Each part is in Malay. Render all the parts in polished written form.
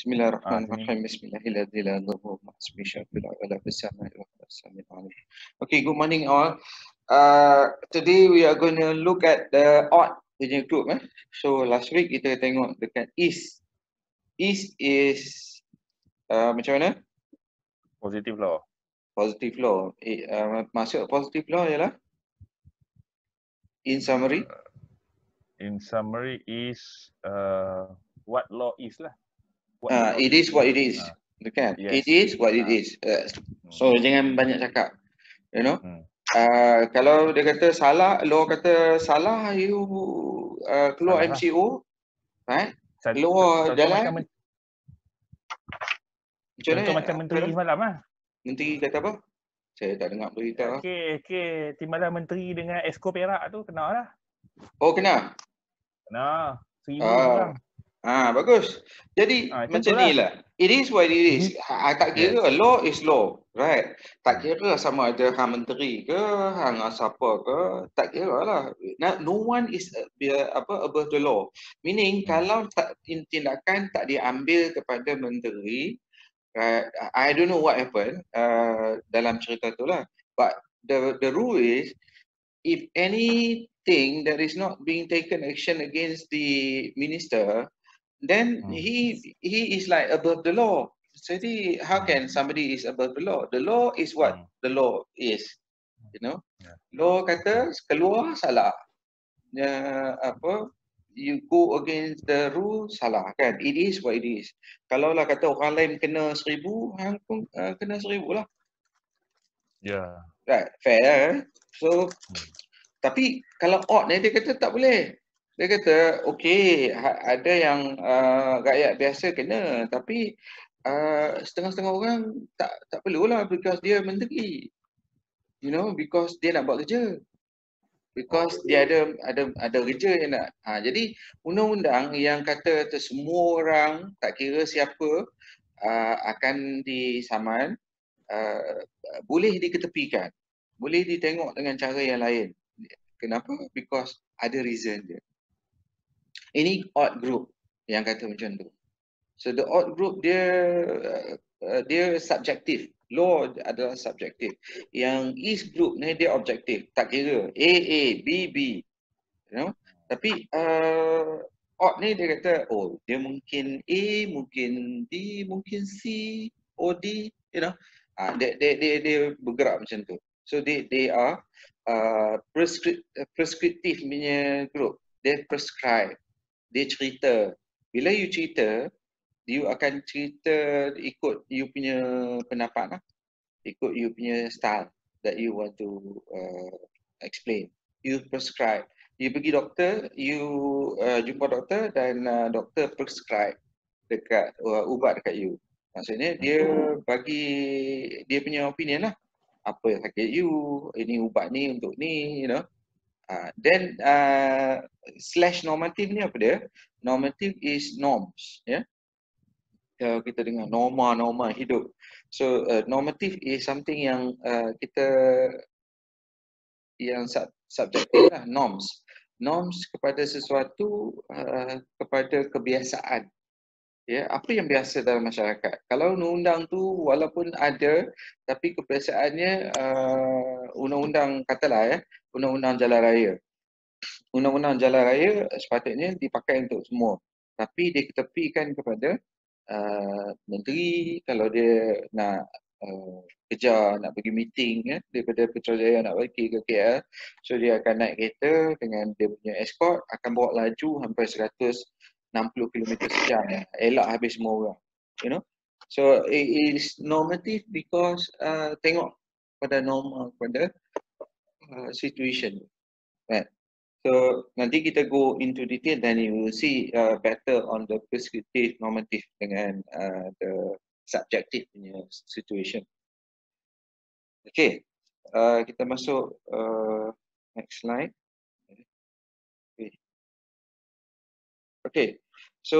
Bismillahirrahmanirrahim. Okay, good morning all. Today we are going to look at the odd punya group. So last week kita tengok dekat East. East is macam mana? Positive law. Positive law. Maksud positive law ialah in summary. In summary is what law is lah. What the law It is what it is. Kan? Yes. It is what it is. So jangan banyak cakap. You know. Kalau dia kata salah, law kata salah, you keluar Salah MCO, right? Keluar jalan. Contoh macam menteri semalam lah. Menteri kata apa? Saya tak dengar berita. Okay, timbalan menteri dengan Esko Perak tu kena lah. Oh, kena? Kena. 1,000 orang. Bagus. Jadi macam ni lah. It is what it is. Tak kira law is law, right? Tak kira sama ada hang menteri ke, hang siapa ke, tak kira lah. No one is above the law. Meaning kalau tindakan tak diambil kepada menteri, I don't know what happened dalam cerita tu lah. But the rule is, if anything that is not being taken action against the minister, then he is like above the law. Jadi how can somebody is above the law? The law is what the law is. You know, law kata keluar salah. You go against the rule salah kan? It is what it is. Kalau lah kata orang lain kena 1,000, hang pun kena 1,000 lah. Yeah. Right, fair. So tapi kalau odd ni dia kata tak boleh. Dia kata okey, ada yang rakyat biasa kena, tapi setengah-setengah orang tak perlulah because dia menteri. You know, because dia nak buat kerja. Because dia ada kerja yang nak. Jadi undang-undang yang kata semua orang tak kira siapa akan disaman, boleh diketepikan. Boleh ditengok dengan cara yang lain. Kenapa? Because ada reason dia. Ini odd group yang kata macam tu. So the odd group dia subjektif. Law adalah subjektif. Yang East group ni dia objektif. Tak kira A, B, B. You know? Tapi odd ni dia kata dia mungkin A, mungkin B, mungkin C, or D, you know. Dia bergerak macam tu. So they are prescriptive punya group. Dia prescribe. Dia cerita. Bila you cerita, you akan cerita ikut you punya pendapat lah. Ikut you punya style that you want to explain. You prescribe. You pergi doktor, you jumpa doktor dan doktor prescribe dekat ubat dekat you. Maksudnya dia bagi dia punya opinion lah. Apa yang sakit you, ini ubat ni untuk ni, you know. Then slash normative ni apa dia? Normative is norms, ya. Kalau kita dengar norma hidup. So normative is something yang kita yang subjektif lah, norms. Norms kepada sesuatu, kepada kebiasaan. Ya, apa yang biasa dalam masyarakat. Kalau undang-undang tu walaupun ada, tapi kebiasaannya undang-undang katalah undang-undang jalan raya. Undang-undang jalan raya sepatutnya dipakai untuk semua. Tapi diketepikan kepada menteri kalau dia nak kerja, nak pergi meeting daripada Putrajaya nak pergi ke KL, so dia akan naik kereta dengan dia punya escort, akan bawa laju sampai 160 km sejam, elak habis semua orang, you know. So it is normative because tengok pada norma, pada situation, right? So nanti kita go into detail, then you will see better on the prescriptive, normative dengan the subjective punya situation. Okay, kita masuk next slide. Okay, so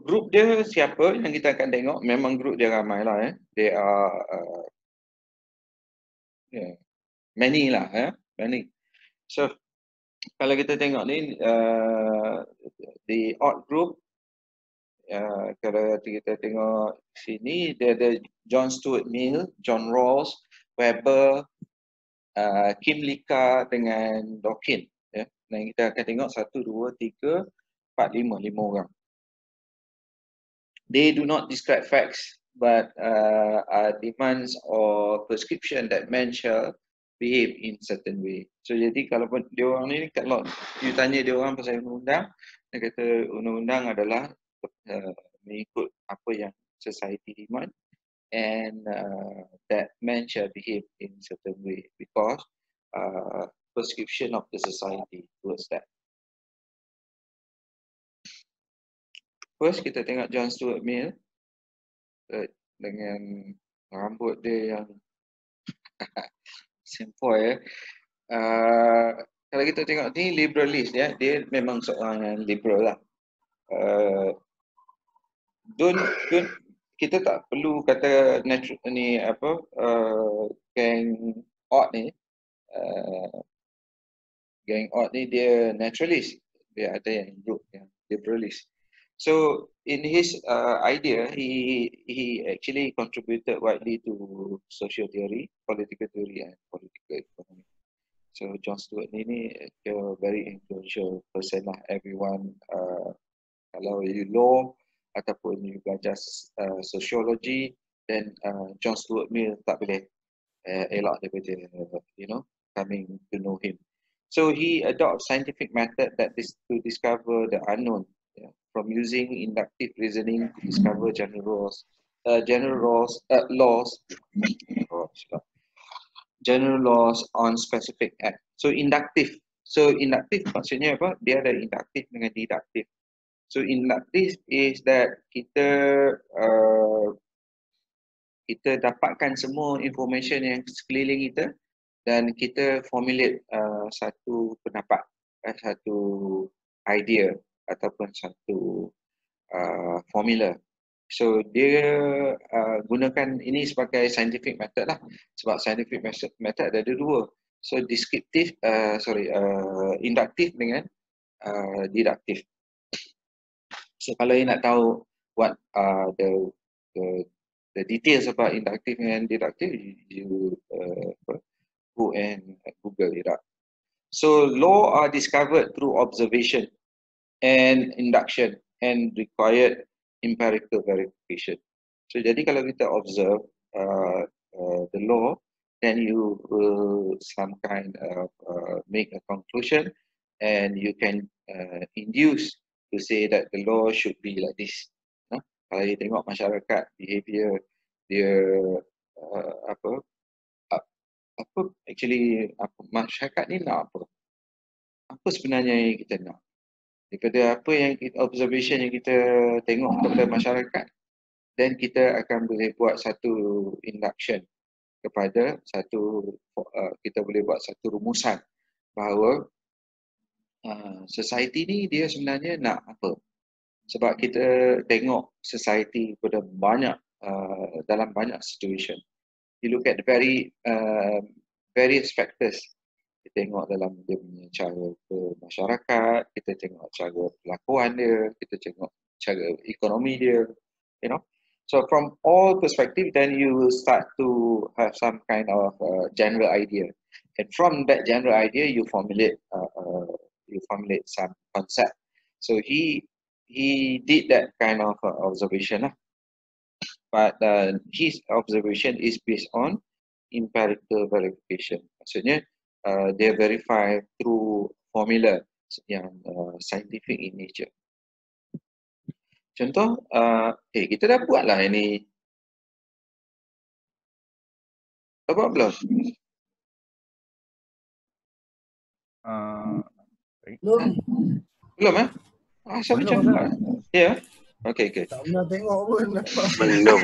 group dia siapa yang kita akan tengok? Memang group dia ramai lah. They are many lah, many. So kalau kita tengok ni, the odd group Kalau kita tengok sini, dia ada John Stuart Mill, John Rawls, Weber, Kim Lika dengan Dawkins. Ya. Dan kita akan tengok 1, 2, 3, 4, 5 orang. They do not describe facts, but are demands or prescription that men shall behave in certain way. So jadi kalau dia orang ni, kalau you tanya dia orang pasal undang-undang, dia kata undang-undang adalah mengikut apa yang society demand, and that men shall behave in certain way because prescription of the society towards that. First kita tengok John Stuart Mill dengan rambut dia yang sempoi. Kalau kita tengok ni liberalist ya, dia memang seorang yang liberal lah. Kita tak perlu kata ni apa gang Odd ni. Gang Odd ni dia naturalist, dia ada yang group yang liberalist. So in his idea, he actually contributed widely to social theory, political theory, and political economy. So John Stuart ni a very influential person lah. Everyone, kalau you law ataupun you belajar sociology, then John Stuart Mill tak boleh elak daripada coming to know him. So he adopts scientific method that is to discover the unknown. From using inductive reasoning to discover general laws on specific act. So inductive. So inductive maksudnya apa? Dia ada inductive dengan deductive. So inductive is that kita dapatkan semua information yang sekeliling kita dan kita formulate satu pendapat, satu idea ataupun satu formula. So dia gunakan ini sebagai scientific method lah. Sebab scientific method ada dua. So descriptive, inductive dengan deductive. So kalau you nak tahu what the details about inductive and deductive, you go and Google it up. So law are discovered through observation and induction and required empirical verification. So jadi kalau kita observe the law, then you will some kind of make a conclusion and you can induce to say that the law should be like this. Kalau you tengok masyarakat behavior dia masyarakat ni nak apa? Apa sebenarnya yang kita nak? Daripada apa yang observation yang kita tengok kepada masyarakat, then kita akan boleh buat satu induction kepada kita boleh buat satu rumusan bahawa society ni dia sebenarnya nak apa. Sebab kita tengok society pada dalam banyak situation. You look at the various factors. Kita tengok dalam dia punya cara bermasyarakat, kita tengok cara perlakuan dia, kita tengok cara ekonomi dia, So from all perspective, then you will start to have some kind of general idea, and from that general idea, you formulate some concept. So he did that kind of observation, but his observation is based on empirical verification. Maksudnya dia verify through formula yang scientific in nature. Contoh, kita dah buat lah ini. Dah buat belum? Belum Asal macam mana? Ya? Okay. Tak pernah tengok pun. Belum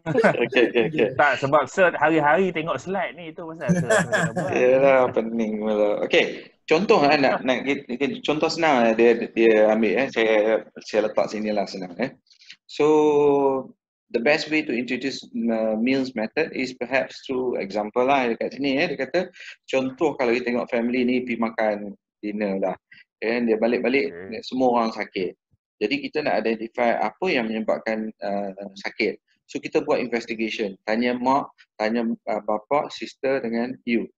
Okay. Tak, sebab Sir hari-hari tengok slide ni, itu pasal Sir. Yalah, pening malah. Okay, contoh nak contoh senang dia ambil saya letak sini lah senang So the best way to introduce Mill's method is perhaps through example lah dekat sini dia kata contoh kalau kita tengok family ni pergi makan dinner lah, dan dia balik-balik semua orang sakit. Jadi kita nak identify apa yang menyebabkan sakit. So kita buat investigation. Tanya mak, tanya bapa, sister dengan you.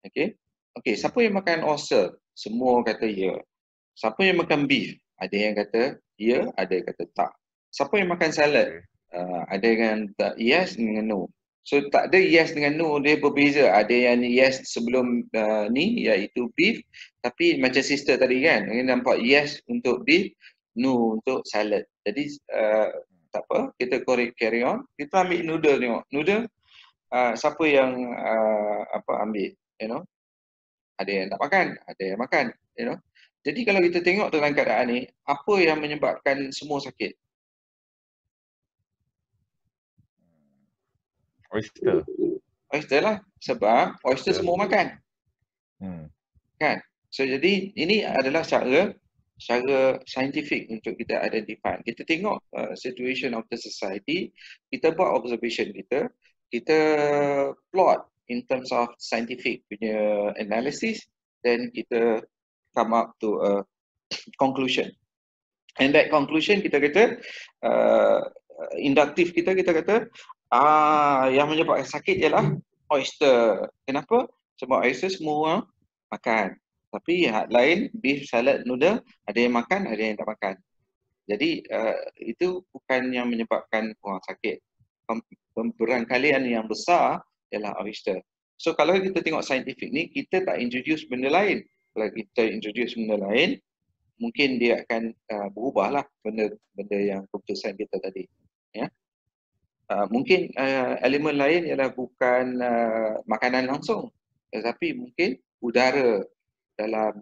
Okay. Okay, siapa yang makan oyster? Semua kata ya. Siapa yang makan beef? Ada yang kata ya, ada yang kata tak. Siapa yang makan salad? Okay. Ada yang tak yes dengan no. So tak ada yes dengan no, dia berbeza. Ada yang yes sebelum ni iaitu beef, tapi macam sister tadi kan, ini nampak yes untuk beef, no untuk salad. Jadi tak apa, kita carry on. Kita ambil noodle tengok. Noodle siapa yang ambil, you know? Ada yang tak makan, ada yang makan, you know. Jadi kalau kita tengok dalam keadaan ni, apa yang menyebabkan semua sakit? Oyster. Oyster lah. Sebab oyster Oyster. semua makan. Kan? So jadi ini adalah cara scientific untuk kita identify. Kita tengok situation of the society, kita buat observation kita plot in terms of scientific punya analysis, then kita come up to a conclusion. And that conclusion kita kata induktif kita kata yang menyebabkan sakit ialah oyster. Kenapa? Sebab oyster semua orang makan. Tapi yang lain, beef, salad, noodle, ada yang makan, ada yang tak makan. Jadi itu bukan yang menyebabkan orang sakit. Pemberangkalian yang besar ialah oyster. So kalau kita tengok scientific ni, kita tak introduce benda lain. Kalau kita introduce benda lain, mungkin dia akan berubahlah benda yang keputusan kita tadi. Ya. Mungkin elemen lain ialah bukan makanan langsung, tetapi mungkin udara dalam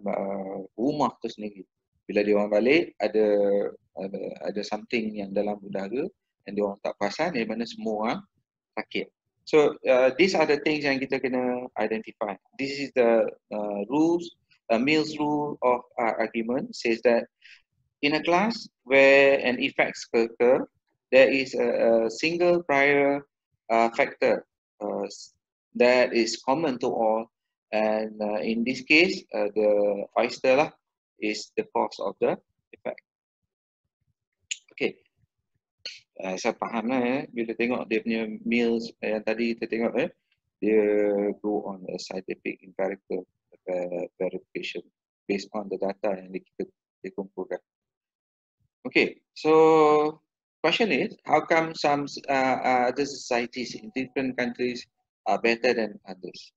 rumah tu sendiri. Bila dia orang balik ada something yang dalam udara yang dia orang tak perasan, di mana semua orang sakit. So these are the things yang kita kena identify. This is the Mill's rule of argument says that in a class where an effect occurs, there is a single prior factor that is common to all, and in this case, the oyster lah is the cause of the effect. Okay, saya faham lah bila tengok dia punya Mills yang tadi kita tengok dia go on a scientific empirical verification based on the data yang kita dikumpulkan. Okay, so question is, how come some other societies in different countries are better than others?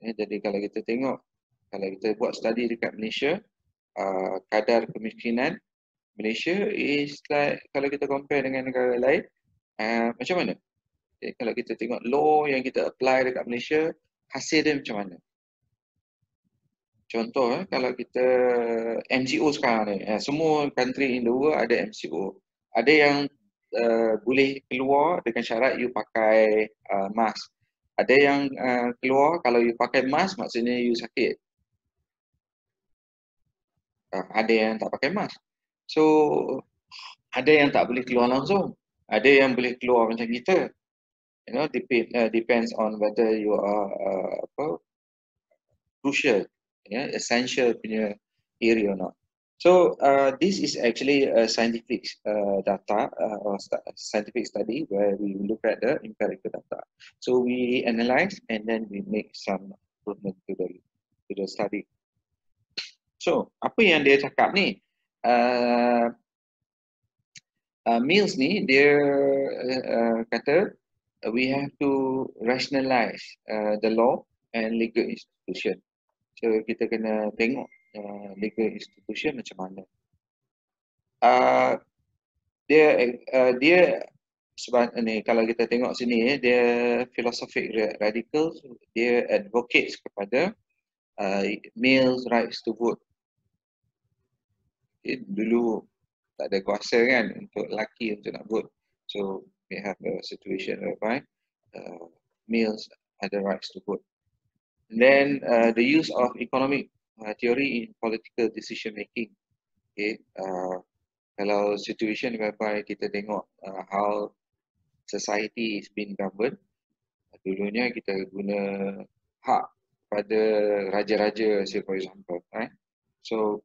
Jadi kalau kita tengok, kalau kita buat study dekat Malaysia, kadar kemiskinan Malaysia is like, kalau kita compare dengan negara lain, macam mana? Okay, kalau kita tengok law yang kita apply dekat Malaysia, hasil dia macam mana? Contoh kalau kita MCO sekarang ni, semua country in the world ada MCO. Ada yang boleh keluar dengan syarat you pakai mask. Ada yang keluar kalau you pakai mask maksudnya you sakit. Ada yang tak pakai mask. So ada yang tak boleh keluar langsung. Ada yang boleh keluar macam kita. You know, depends on whether you are crucial, essential punya area or not. So this is actually a scientific data or scientific study where we look at the empirical data. So we analyze and then we make some improvement to the study. So apa yang dia cakap ni? Mills ni dia kata we have to rationalize the law and legal institution. So kita kena tengok legal institution macam mana. Dia sebab ni kalau kita tengok sini dia philosophic radical, dia advocates kepada males rights to vote. Dulu tak ada kuasa kan untuk lelaki untuk nak vote. So we have a situation whereby males have the rights to vote. And then the use of economic theory in political decision making. Okay, kalau situation whereby kita tengok how society is being governed, dulunya kita guna hak pada raja-raja, say for example, so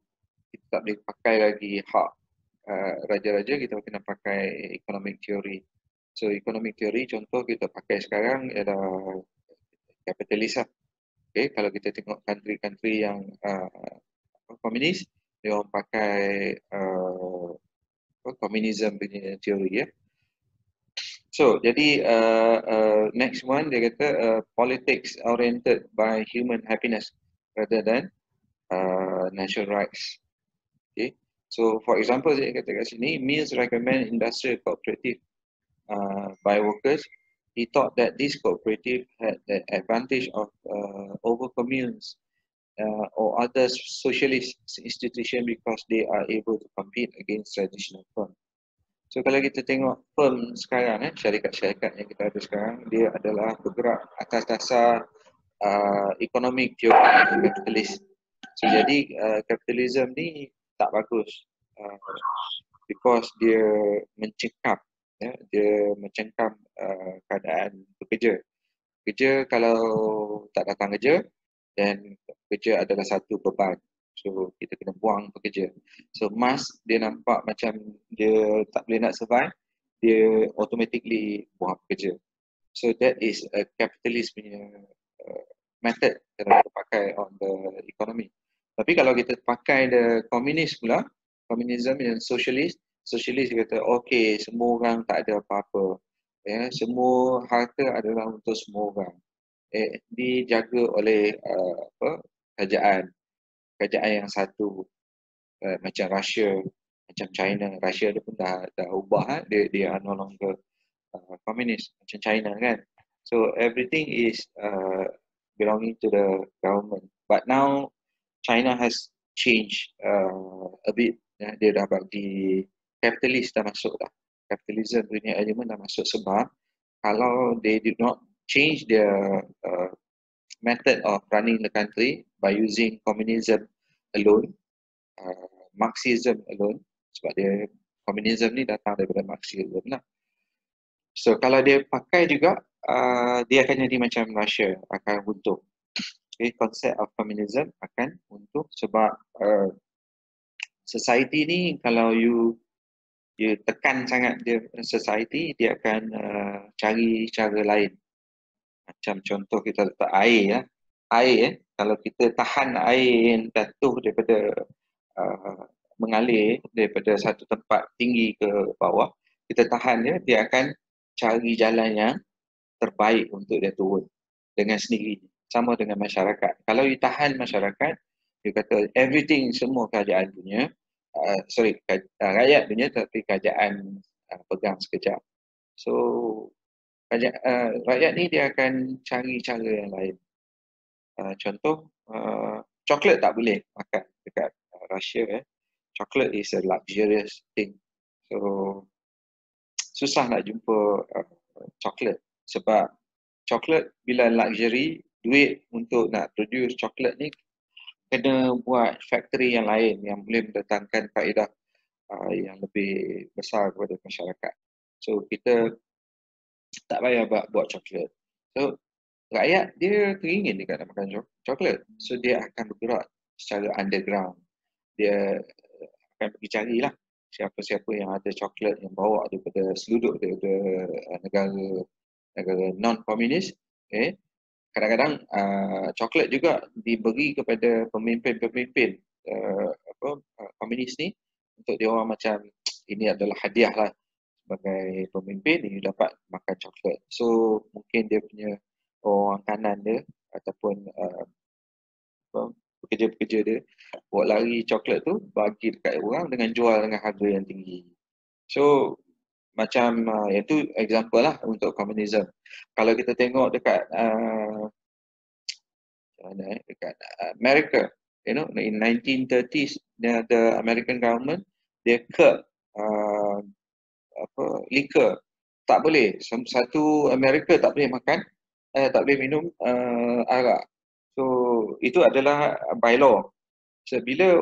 kita tak boleh pakai lagi hak raja-raja kita kena pakai economic theory. So economic theory contoh kita pakai sekarang ialah kapitalisme. Okay, kalau kita tengok country-country yang komunis, dia orang pakai communism punya teori ya. So jadi next one dia kata politics oriented by human happiness rather than natural rights. Okay. So for example dia kata kat sini, Mills recommend industrial cooperative by workers. He thought that this cooperative had the advantage of over communes or other socialist institution because they are able to compete against traditional firm. So kalau kita tengok firm sekarang, syarikat-syarikat yang kita ada sekarang, dia adalah bergerak atas dasar economic teori kapitalis. So jadi kapitalisme ni tak bagus because dia mencekam, dia mencengkam keadaan pekerja. Pekerja kalau tak datang kerja, dan kerja adalah satu beban. So kita kena buang pekerja. So Musk dia nampak macam dia tak boleh nak survive, dia automatically buang pekerja. So that is a capitalist punya method yang kita pakai on the economy. Tapi kalau kita pakai the communist pula, communism yang socialist dia kata okay, semua orang tak ada apa-apa. Ya, semua harta adalah untuk semua orang. Dijaga oleh kerajaan yang satu, macam Russia, macam China. Russia dia pun dah ubah, dia no longer communist macam China kan. So everything is belonging to the government. But now China has changed a bit. Dia dah bagi kapitalis dah masuk dah. Capitalism punya element dah masuk sebab kalau they did not change their method of running the country by using communism alone, Marxism alone, sebab dia communism ni datang daripada Marxism lah. So kalau dia pakai juga, dia akan jadi macam Russia, akan runtuh. Okay, konsep of communism akan runtuh sebab society ni kalau you tekan sangat dia society, dia akan cari cara lain. Macam contoh kita letak air ya. Air kalau kita tahan air yang jatuh daripada mengalir daripada satu tempat tinggi ke bawah, kita tahan dia akan cari jalan yang terbaik untuk dia turun dengan sendiri. Sama dengan masyarakat. Kalau you tahan masyarakat, dia kata everything semua kerajaan punya, rakyat punya, tapi kerajaan pegang sekejap. So rakyat ni dia akan cari cara yang lain. Contoh, coklat tak boleh makan dekat Russia. Coklat is a luxurious thing. So susah nak jumpa coklat sebab coklat bila luxury, duit untuk nak produce coklat ni kena buat factory yang lain yang boleh mendatangkan faedah yang lebih besar kepada masyarakat. So kita tak payah buat coklat. So rakyat dia teringin dekat nak makan coklat. So dia akan bergerak secara underground. Dia akan pergi carilah siapa-siapa yang ada coklat yang bawa daripada seluduk daripada negara non-komunis. Kadang-kadang coklat juga diberi kepada pemimpin-pemimpin komunis ni untuk dia orang macam ini adalah hadiah lah sebagai pemimpin, ini dapat makan coklat. So mungkin dia punya orang kanan dia ataupun pekerja-pekerja dia buat lari coklat tu bagi dekat orang dengan jual dengan harga yang tinggi. So macam itu example lah untuk komunisme. Kalau kita tengok dekat dekat America, you know, in 1930s, the American government they curb liquor. Tak boleh, satu Amerika tak boleh makan, tak boleh minum arak. So itu adalah by law. So bila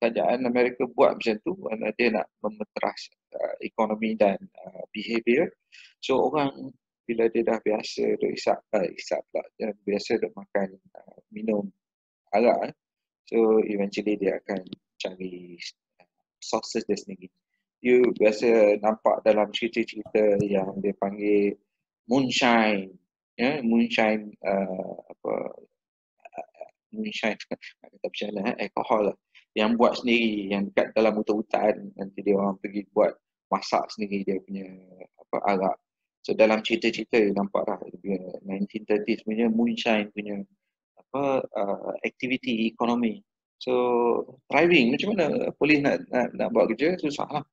kerajaan Amerika buat macam tu, dia nak memeteras ekonomi dan behavior. So orang bila dia dah biasa dia isap pula, dia biasa dia makan minum arak, so eventually dia akan cari sources dia sendiri. you biasa nampak dalam cerita-cerita yang dia panggil moonshine, moonshine moonshine nak kata macam mana, alkohol lah, yang buat sendiri, yang dekat dalam hutan-hutan, nanti dia orang pergi buat masak sendiri dia punya arak. So dalam cerita-cerita nampak lah dia punya 1930s punya moonshine punya aktiviti ekonomi. So thriving, macam mana polis nak buat kerja, susah lah.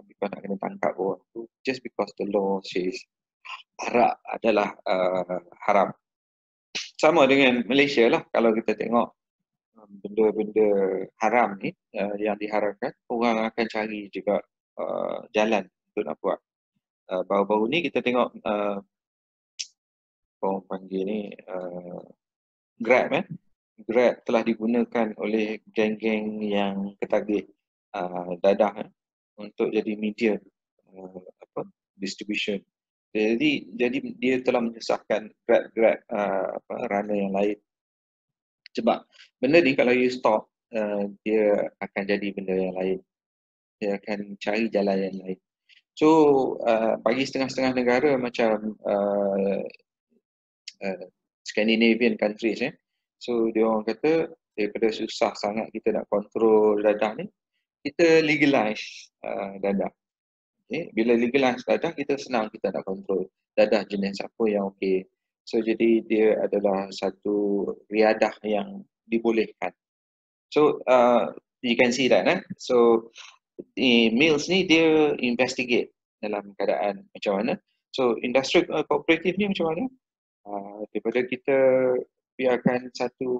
Because nak kena tangkap orang tu just because the law says arak adalah haram. Sama dengan Malaysia lah, kalau kita tengok benda-benda haram ni yang diharamkan, orang akan cari juga jalan untuk nak buat. Baru-baru ni kita tengok orang panggil ni Grab Grab telah digunakan oleh geng-geng yang ketagih dadah untuk jadi media distribution. Jadi dia telah menyusahkan Grab runner yang lain. Sebab benda ni kalau you stop, dia akan jadi benda yang lain. Dia akan cari jalan yang lain. So bagi setengah-setengah negara macam Scandinavian countries, so dia orang kata daripada susah sangat kita nak kontrol dadah ni, kita legalize dadah. Okay. Bila legalize dadah, kita senang kita nak kontrol dadah jenis apa yang okey. So jadi dia adalah satu riadah yang dibolehkan. So you can see that, so Mills ni dia investigate dalam keadaan macam mana. So industri kooperatif ni macam mana? Daripada kita biarkan satu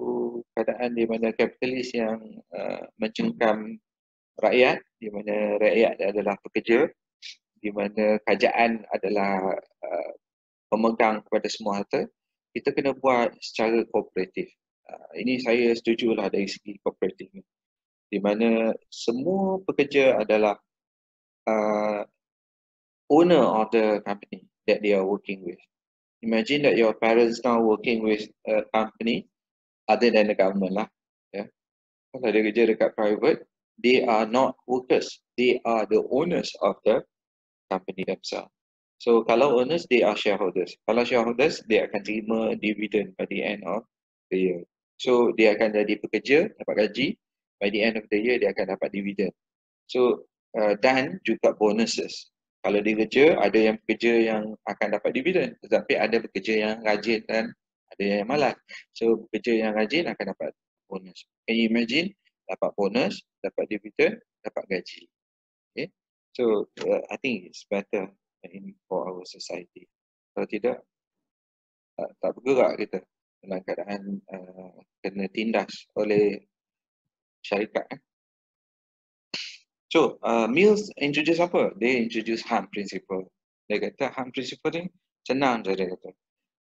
keadaan di mana kapitalis yang mencengkam rakyat, di mana rakyat adalah pekerja, di mana kerajaan adalah pemegang kepada semua harta, kita kena buat secara kooperatif. Ini saya setujulah dari segi kooperatif ni, di mana semua pekerja adalah owner of the company that they are working with. Imagine that your parents now working with a company other than the government lah. Kalau dia kerja dekat private, they are not workers. They are the owners of the company themselves. So kalau owners, they are shareholders. Kalau shareholders, dia akan terima dividend by the end of the year. So dia akan jadi pekerja, dapat gaji. By the end of the year, dia akan dapat dividend. So dan juga bonuses. Kalau dia kerja, ada yang pekerja yang akan dapat dividen, tetapi ada pekerja yang rajin dan ada yang malas. So pekerja yang rajin akan dapat bonus. Can you imagine? Dapat bonus, dapat dividen, dapat gaji. Okay? So I think it's better for our society. Kalau tidak, tak bergerak kita dalam keadaan kena tindas oleh syarikat. So, Mills introduce apa? Dia introduce harm principle. Dia kata harm principle ni senang je dia kata.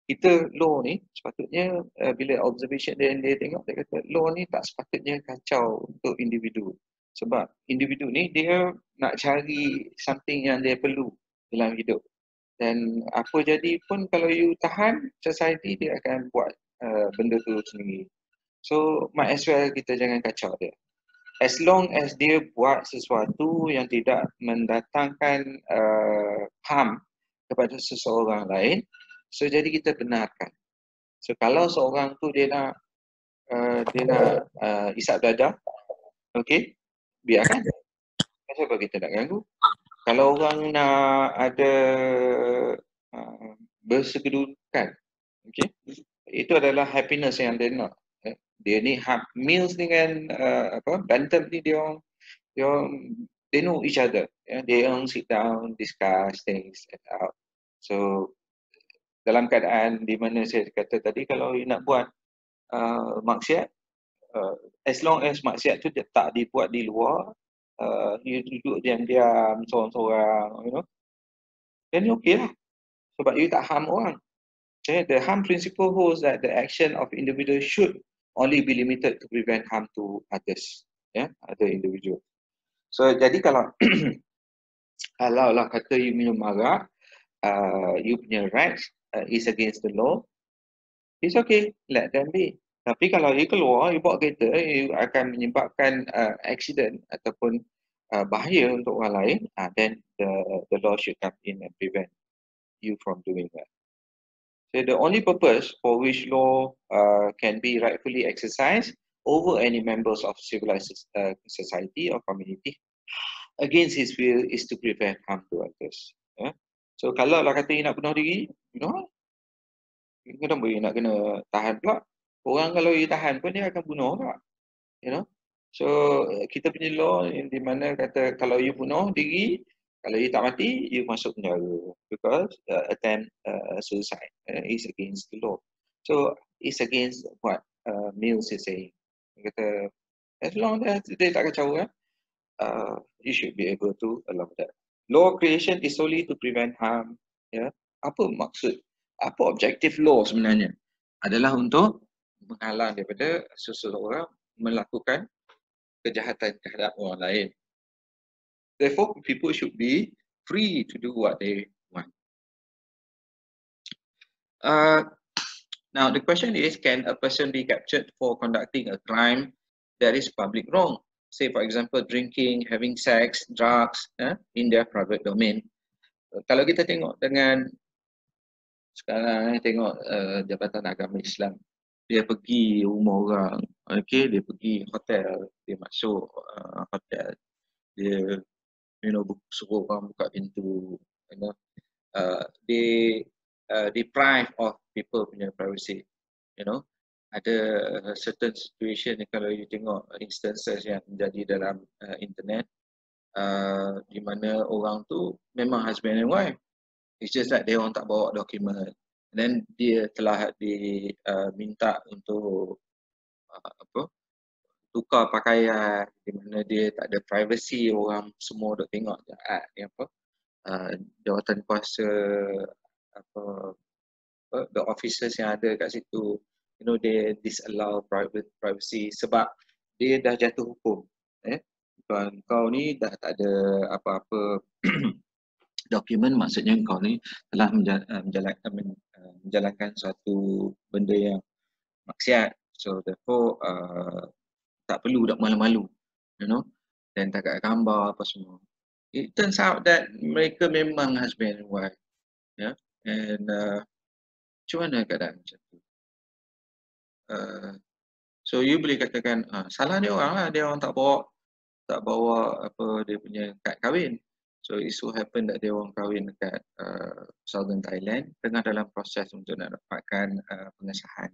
Kita law ni sepatutnya bila observation dia tengok, dia kata law ni tak sepatutnya kacau untuk individu. Sebab individu ni dia nak cari something yang dia perlu dalam hidup. Dan apa jadi pun kalau you tahan, society dia akan buat benda tu sendiri. So, might as well kita jangan kacau dia. As long as dia buat sesuatu yang tidak mendatangkan harm kepada seseorang lain, so jadi kita benarkan. So kalau seorang tu dia nak isap dadah, okey, biarkan. Kenapa kita nak ganggu? Kalau orang nak ada bersekedudukan, okey, itu adalah happiness yang dia nak. Dia ni Mills dengan Bantam ni dia they know each other. They don't sit down, discuss things out. So dalam keadaan di mana saya kata tadi, kalau you nak buat maksiat, as long as maksiat tu tak dibuat di luar, you duduk diam-diam seorang-seorang, then okay lah. Sebab you tak harm orang. The harm principle holds that the action of individual should only be limited to prevent harm to others, other individual. So jadi kalau lah kata you minum arak, you punya rights is against the law, it's okay, let them be. Tapi kalau you keluar, you bawa kereta, you akan menyebabkan accident ataupun bahaya untuk orang lain, then the law should come in and prevent you from doing that. So the only purpose for which law can be rightfully exercised over any members of civilized society or community against his will is to prevent harm to others. So kalau lah kata you nak bunuh diri, bunuh. Kenapa you nak kena tahan pula? Orang kalau you tahan pun dia akan bunuh pula. So kita punya law di mana kata kalau you bunuh diri, kalau you tak mati, you masuk penjara because attempt suicide is against the law. So it's against what Mills is saying. Dia kata as long as dia tak kacau you should be able to allow that. Law creation is solely to prevent harm. Apa maksud? Apa objektif law sebenarnya? Adalah untuk menghalang daripada seseorang melakukan kejahatan terhadap orang lain. Therefore, people should be free to do what they want. Now, the question is, can a person be captured for conducting a crime that is public wrong? Say, for example, drinking, having sex, drugs in their private domain. Kalau kita tengok dengan sekarang, tengok Jabatan Agama Islam, dia pergi rumah orang, dia pergi hotel, dia masuk hotel, dia suruh orang buka pintu, they deprive of people punya privacy. Ada certain situation kalau you tengok instances yang terjadi dalam internet, di mana orang tu memang husband and wife, it's just that dia orang tak bawa dokumen, dan dia telah diminta untuk tukar pakaian, di mana dia tak ada privacy, orang semua duk tengok ni jawatan kuasa, the officers yang ada kat situ, they disallow privacy sebab dia dah jatuh hukum. Kau ni dah tak ada apa-apa dokumen, maksudnya kau ni telah menjalankan suatu benda yang maksiat. So therefore tak perlu dak malu-malu, dan tak kat gambar apa semua. It turns out that mereka memang husband and wife, and macam mana keadaan macam tu? So you boleh katakan salah dia orang lah, dia orang tak bawa apa dia punya kad kahwin. So it so happen that dia orang kahwin dekat Southern Thailand, tengah dalam proses untuk nak dapatkan pengesahan.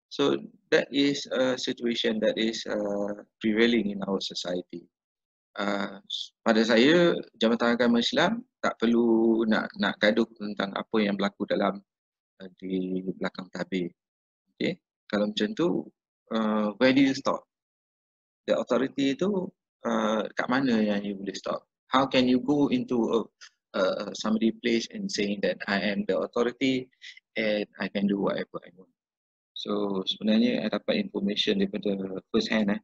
So that is a situation that is prevailing in our society. Pada saya, Jabatan Agama Islam tak perlu nak gaduh tentang apa yang berlaku dalam di belakang tabir. Kalau macam tu, where do you stop? The authority itu kat mana yang you boleh stop? How can you go into somebody place and saying that I am the authority and I can do whatever I want? So sebenarnya I dapat information daripada first hand,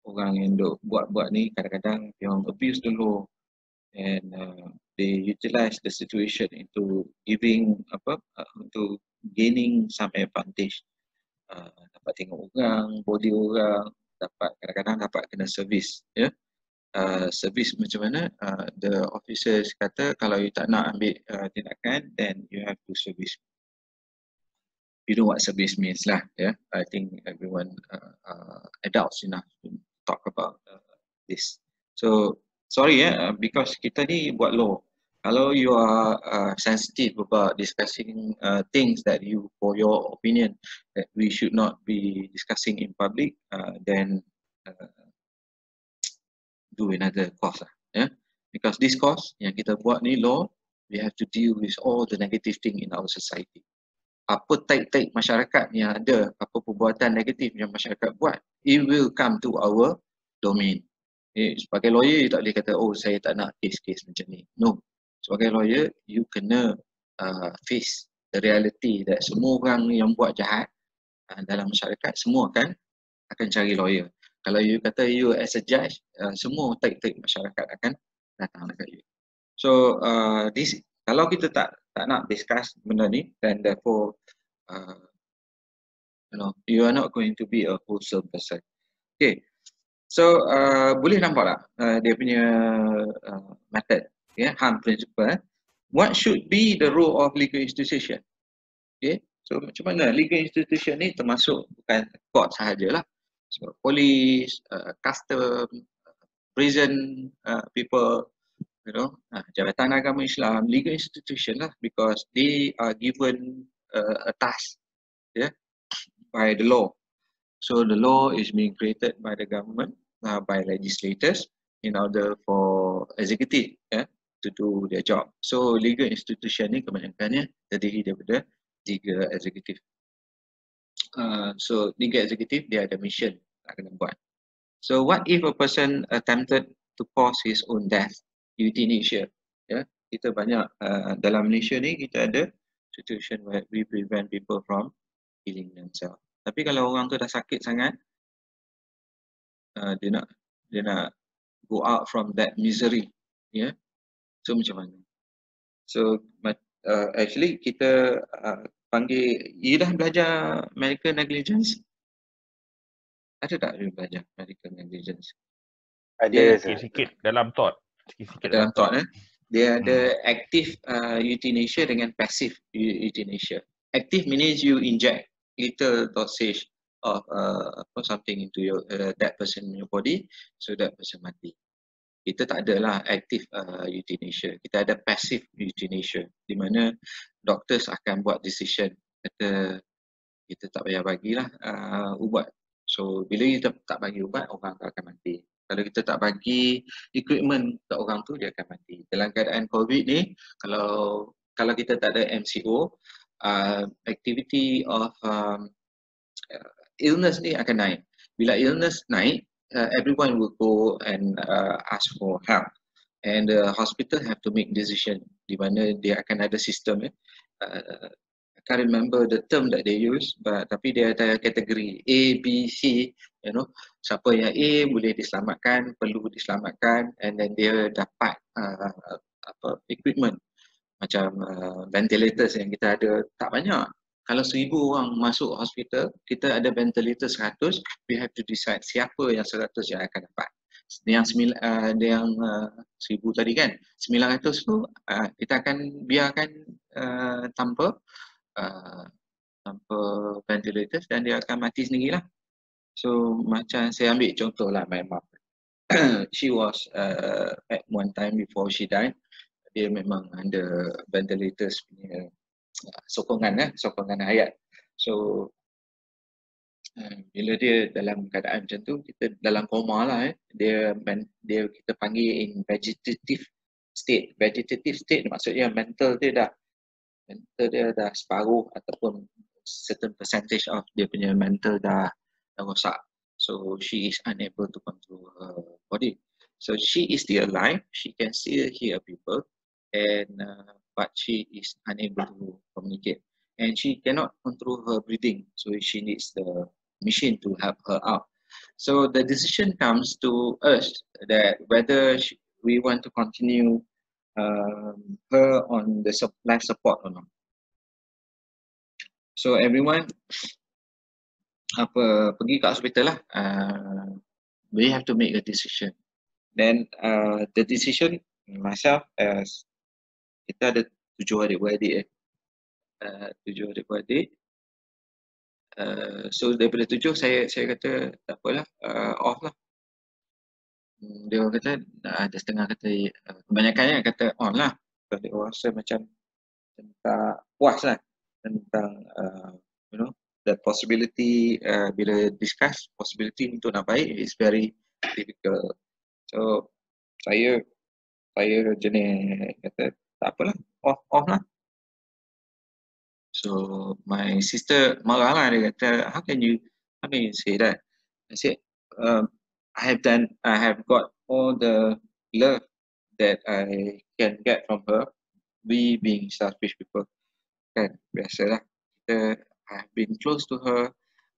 orang yang buat ni kadang-kadang dia orang abuse the law and they utilize the situation into giving untuk gaining some advantage. Dapat tengok orang, body orang, kadang-kadang dapat kena service, service macam mana? The officers kata kalau you tak nak ambil tindakan, then you have to service. You know what service means lah, I think everyone adults enough to talk about this. So sorry because kita ni buat law. Kalau you are sensitive about discussing things that you, for your opinion, that we should not be discussing in public, then do another course lah, because this course yang kita buat ni law, we have to deal with all the negative thing in our society. Apa type masyarakat yang ada, apa perbuatan negatif yang masyarakat buat, it will come to our domain. Sebagai lawyer, you tak boleh kata, oh saya tak nak kes-kes macam ni. No. Sebagai lawyer, you kena face the reality that semua orang yang buat jahat dalam masyarakat, semua akan cari lawyer. Kalau you kata you as a judge, semua type masyarakat akan datang dekat you. So kalau kita tak nak discuss benda ni, then therefore you are not going to be a wholesome person. Okay, So boleh nampak tak dia punya method, harm principle. What should be the role of legal institution? Okay, so macam mana legal institution ni termasuk bukan court sahajalah. So police, custom, prison people, Jabatan Agama Islam, legal institution lah, because they are given a task, by the law. So the law is being created by the government, by legislators, in order for executive to do their job. So legal institution ni kebanyakannya terdiri daripada tiga executive. So legal executive dia ada mission nak kena buat. So what if a person attempted to cause his own death, euthanasia? Kita banyak dalam Malaysia ni kita ada situation where we prevent people from killing themselves. Tapi kalau orang tu dah sakit sangat, dia nak go out from that misery, so macam mana? So actually kita panggil, you dah belajar medical negligence? Ada tak you belajar medical negligence? Ada sikit-sikit dalam thought. Dalam thought dia ada active euthanasia dengan passive euthanasia. Active means you inject little dosage of something into your that person in your body, so that person mati. Kita tak ada lah active euthanasia. Kita ada passive euthanasia, di mana doctors akan buat decision, kata kita tak payah bagilah ubat. So bila kita tak bagi ubat, orang akan mati. Kalau kita tak bagi equipment ke orang tu, dia akan mati. Dalam keadaan COVID ni, kalau kita tak ada MCO, activity of illness ni akan naik. Bila illness naik, everyone will go and ask for help, and the hospital have to make decision di mana dia akan ada sistem. I can't remember the term that they use, tapi dia ada kategori A, B, C. Siapa yang A boleh diselamatkan, perlu diselamatkan, and then dia dapat equipment macam ventilators yang kita ada tak banyak. Kalau 1,000 orang masuk hospital, kita ada ventilator 100, we have to decide siapa yang 100 yang akan dapat. Yang 1,000 tadi kan, 900 tu kita akan biarkan tanpa ventilators, dan dia akan mati sendirilah. So macam saya ambil contoh lah my mom. She was at one time before she died, dia memang ada ventilators punya sokongan hayat. So bila dia dalam keadaan macam tu, kita dalam koma lah, dia kita panggil in vegetative state. Vegetative state maksudnya mental dia dah separuh, ataupun certain percentage of dia punya mental dah rosak. So she is unable to control her body. So she is still alive, she can still hear people, and but she is unable to communicate, and she cannot control her breathing, so she needs the machine to help her out. So the decision comes to us that whether we want to continue her on the life support or not. So everyone pergi ke hospital lah, we have to make a decision. Then the decision, myself, as kita ada 7 adik-beradik, 7 adik-beradik. So daripada 7 saya kata tak apalah, off lah. Dia kata ada setengah kata, kebanyakannya kata on lah. Dia rasa macam tak puas lah tentang the possibility, bila discuss possibility untuk nak baik is very difficult. So saya jenis kata tak apalah, off lah. So my sister marah lah, dia kata how can you say that? I said I have got all the love that I can get from her. We being selfish people, kan, biasalah. I have been close to her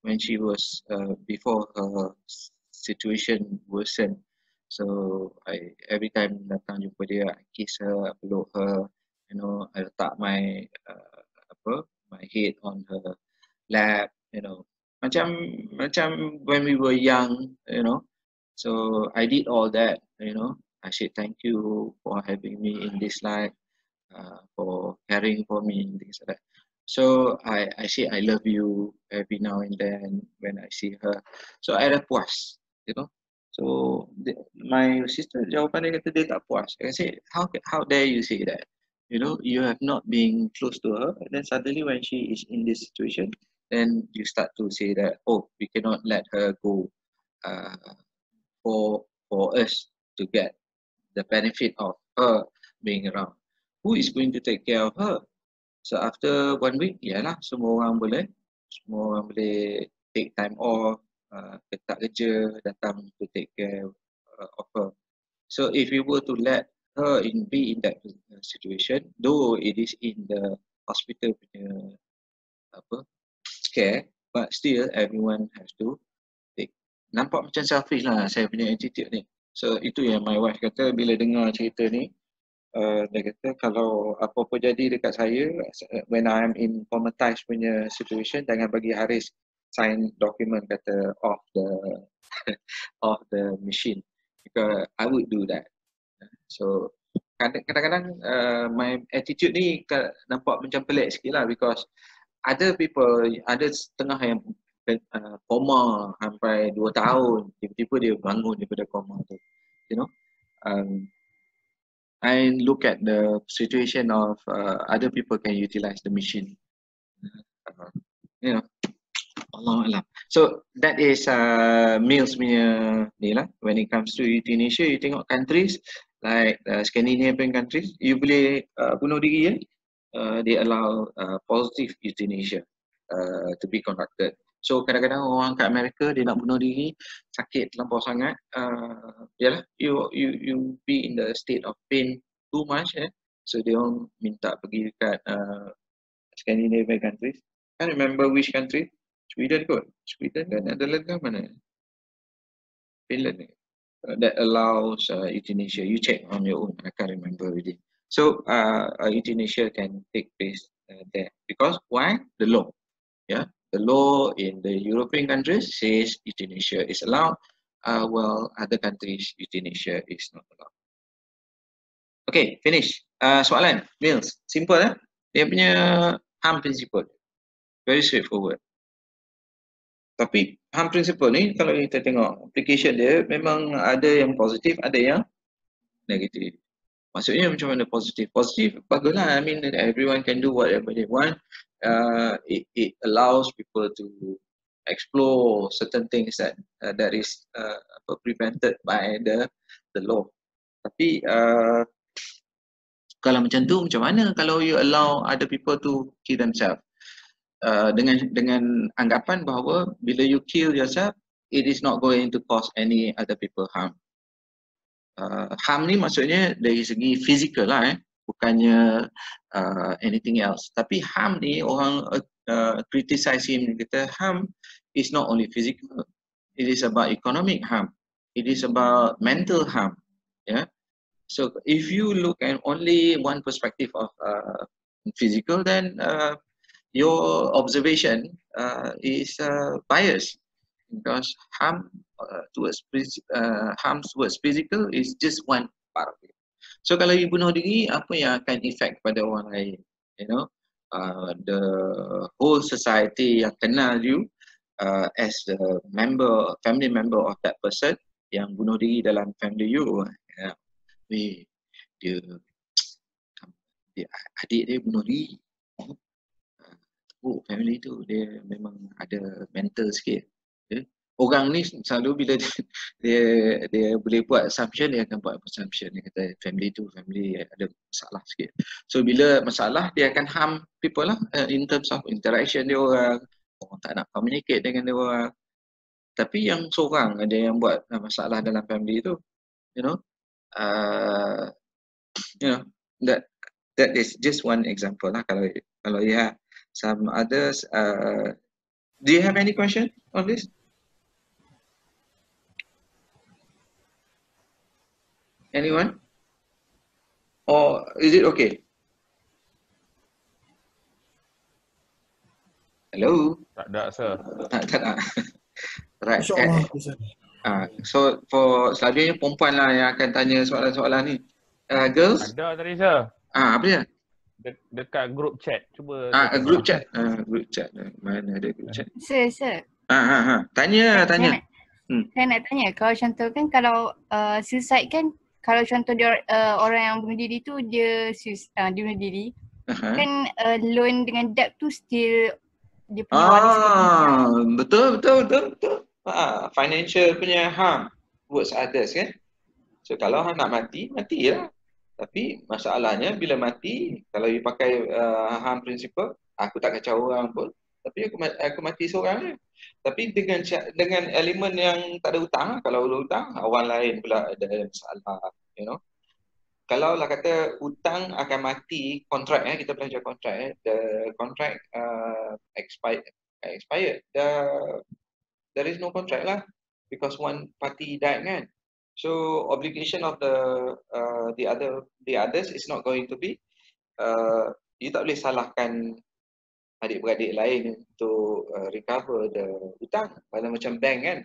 when she was before her situation worsened. So every time datang jumpa dia, I kiss her, I peluk her, I letak my my head on her lap, macam when we were young, So I did all that, you know. I said thank you for having me in this life, for caring for me and things like that. So I say I love you every now and then when I see her. So I dah puas, you know. So my sister jawapan dia kata dia tak puas. I say how dare you say that? You know, you have not been close to her, and then suddenly when she is in this situation, then you start to say that, oh, we cannot let her go, uh, for us to get the benefit of her being around. Who is going to take care of her? So after 1 week, yalah, semua orang boleh take time off, tak kerja, datang to take care of her. So if you were to let her be in that situation, though it is in the hospital punya care, but still everyone has to take. Nampak macam selfish lah saya punya attitude ni. So itu yang my wife kata bila dengar cerita ni, dia kata kalau apa-apa jadi dekat saya, when I am in traumatized punya situation, jangan bagi Haris sign document kata off the off the machine, because I would do that. So kadang-kadang my attitude ni nampak macam pelik sikit lah, because ada people, ada setengah yang koma sampai 2 tahun, tiba-tiba dia bangun daripada koma tu, you know. I look at the situation of other people can utilize the machine, you know. Allah Alam. So that is Mills punya ni lah. When it comes to euthanasia, you tengok countries like Scandinavian countries, you boleh bunuh diri ya. They allow positive euthanasia to be conducted. So kadang-kadang orang kat Amerika dia nak bunuh diri, sakit terlampau sangat, yalah, you be in the state of pain too much, so dia orang minta pergi dekat Scandinavian countries. I can't remember which country. Sweden kot. Sweden dan Netherlands kan mana? Finland. That allows euthanasia. You check on your own. I can't remember already. So euthanasia can take place there because why? The law. Yeah, the law in the European countries says euthanasia is allowed. While other countries euthanasia is not allowed. Okay, finish. Soalan, Mills. Simple Dia punya harm principle. Very straightforward. Tapi harm principle ni kalau kita tengok application dia memang ada yang positif, ada yang negatif. Maksudnya macam mana positif? Positif baguslah. I mean everyone can do whatever they want. It allows people to explore certain things that is prevented by the law. Tapi kalau macam tu macam mana kalau you allow other people to kill themselves? Dengan anggapan bahawa bila you kill yourself, it is not going to cause any other people harm. Harm ni maksudnya dari segi fizikal lah, bukannya anything else. Tapi harm ni orang criticize him, kata harm is not only physical, it is about economic harm, it is about mental harm. Yeah. So if you look at only one perspective of physical, then your observation is biased, because harm towards physical is just one part of it. So kalau you bunuh diri, apa yang akan effect pada orang lain? You know, the whole society yang kenal you as a family member of that person yang bunuh diri dalam family you, dia adik dia bunuh diri. Family tu dia memang ada mental sikit. Orang ni selalu bila dia boleh buat assumption, dia akan buat assumption. Dia kata family ada masalah sikit. So bila masalah, dia akan harm people lah in terms of interaction dia orang tak nak communicate dengan dia orang. Tapi yang seorang ada yang buat masalah dalam family tu, you know, that is just one example lah. Kalau you have some others, do you have any question on this? Anyone? Or is it okay? Hello? Tak ada, sir. Tak ada. Right. InsyaAllah. So for selanjutnya perempuan lah yang akan tanya soalan-soalan ni. Girls, Ada tadi sir. apa dia? Dekat group chat. Cuba A saya tengok. group chat. Group chat. Mana ada group chat? Sir. Tanya. Saya nak tanya, kalau contoh kan kalau suicide kan, kalau contoh dia orang yang bunuh diri tu dia bunuh diri, kan loan dengan debt tu still dia punya waris betul. Financial punya harm towards others kan. So kalau nak matilah. Tapi masalahnya bila mati, kalau you pakai harm principle, aku tak kacau orang pun, tapi aku mati seorang je. Tapi dengan elemen yang tak ada hutang, kalau ada hutang, orang lain pula ada masalah, you know. Kalau lah kata hutang akan mati, kontrak kita belajar kontrak the contract expired. There is no contract lah because one party died kan. So obligation of the others is not going to be you tak boleh salahkan adik-beradik lain untuk recover the hutang. Macam bank kan,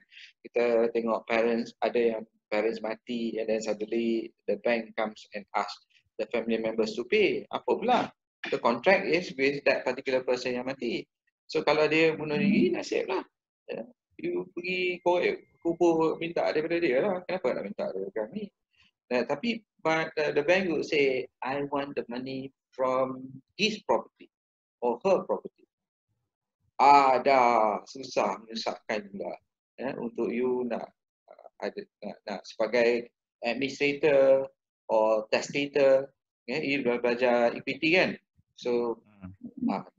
kita tengok ada yang parents mati and then suddenly the bank comes and ask the family members to pay. Apa pula? The contract is with that particular person yang mati. So kalau dia bunuh diri, nasib lah. You pergi kubur minta daripada dia lah. Kenapa nak minta daripada kami? Tapi the bank would say, I want the money from his property or her property. Dah susah menyusahkan pula. Untuk you nak sebagai administrator or testator, you dah belajar equity kan. So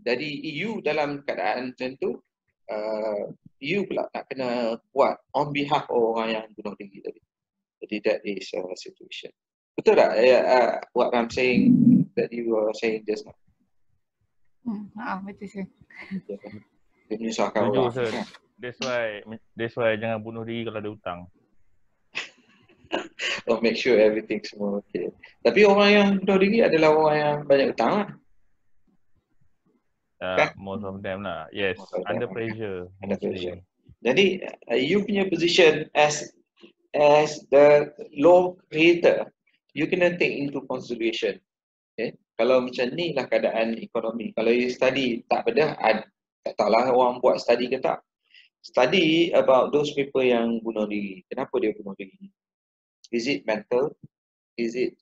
jadi you dalam keadaan macam tu, you pula nak kena buat on behalf of orang yang bunuh diri tadi. Jadi that is a situation. Betul tak? What I'm saying that you are saying just now. Betul sir. Dia menyusahkan orang. Sir. That's why jangan bunuh diri kalau ada hutang. Make sure everything semua okay. Tapi orang yang bunuh diri adalah orang yang banyak hutang lah. Most of them lah. Yes, under pressure. Jadi you punya position as the law creator, you kena take into consideration. Okay? Kalau macam ni lah keadaan ekonomi. Kalau you study tak tahulah orang buat study ke tak. Study about those people yang bunuh diri. Kenapa dia bunuh diri? Is it mental? Is it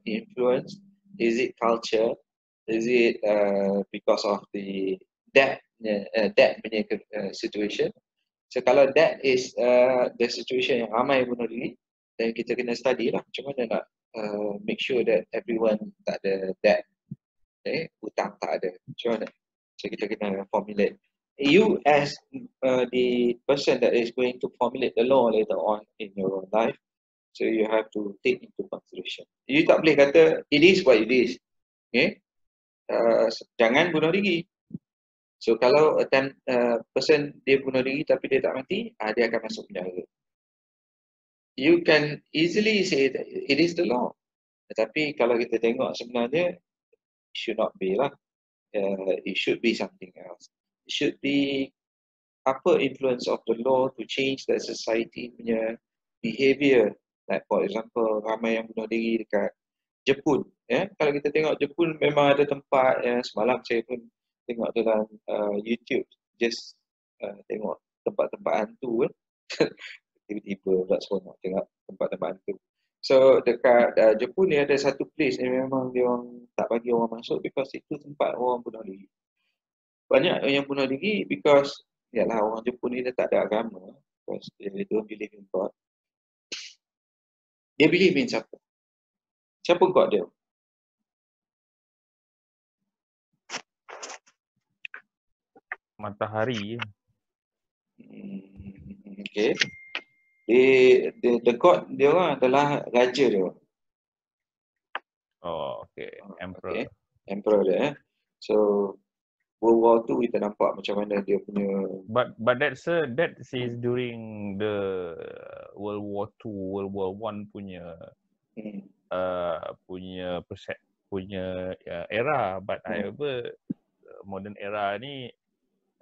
influence? Is it culture? Is it because of the debt punya situation? So kalau that is the situation yang ramai bunuh diri, then kita kena study lah macam mana nak make sure that everyone tak ada debt, hutang tak ada. Macam mana? So kita kena formulate. You as the person that is going to formulate the law later on in your life, so you have to take into consideration. You tak boleh kata it is what it is. Okay? Jangan bunuh diri. So kalau person dia bunuh diri tapi dia tak mati, dia akan masuk penjara. You can easily say that it is the law. Tetapi kalau kita tengok sebenarnya, it should not be lah. It should be something else. It should be apa influence of the law to change the society punya behavior. Like for example, ramai yang bunuh diri dekat Jepun. Kalau kita tengok Jepun memang ada tempat semalam saya pun tengok dalam YouTube, just tengok tempat-tempat hantu tiba-tiba pula seronok tengok tempat-tempat hantu. So dekat Jepun ni ada satu place yang memang dia orang tak bagi orang masuk because itu tempat orang bunuh diri. Banyak yang bunuh diri because yalah orang Jepun ni dia tak ada agama, because they don't believe in God. Dia believe in siapa? Siapa God dia? Matahari. Okay. The God dia orang adalah raja dia. Oh, okay. Emperor. Okay. Emperor dia. So World War II kita nampak macam mana dia punya. But that is during the World War II, World War I punya punya era. But however modern era ni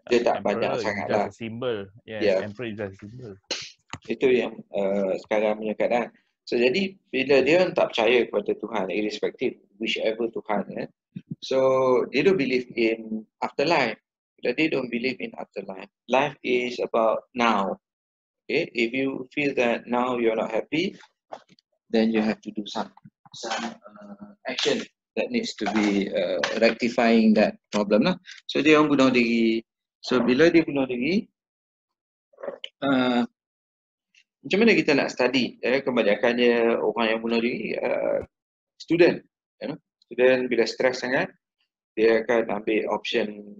dia tak banyak sangat lah. Just a symbol. Yes, Emperor is just a symbol. Itu yang sekarang punya keadaan. So jadi bila dia orang tak percaya kepada Tuhan, irrespective whichever Tuhan, so they don't believe in afterlife. Bila they don't believe in afterlife, life is about now. Okay, if you feel that now you're not happy, then you have to do some action that needs to be rectifying that problem lah. So dia orang bunuh diri. So bila dia bunuh diri, macam mana kita nak study? Kebanyakannya orang yang bunuh diri, student. Student bila stres sangat, dia akan ambil option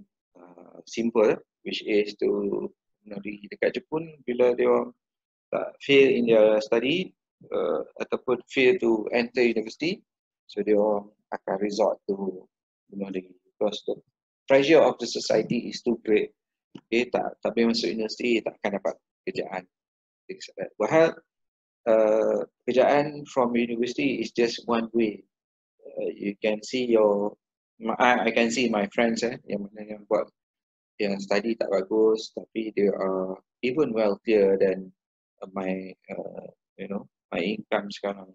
simple, which is to bunuh diri. Dekat Jepun, bila dia orang tak fail in their study, ataupun fail to enter university, so dia orang akan resort to bunuh diri. Because the pressure of the society is too great. Dia tak boleh masuk universiti, tak akan dapat kerjaan. Padahal kerjaan from university is just one way. You can see I can see my friends yang buat yang study tak bagus, tapi they are even wealthier than my my income sekarang.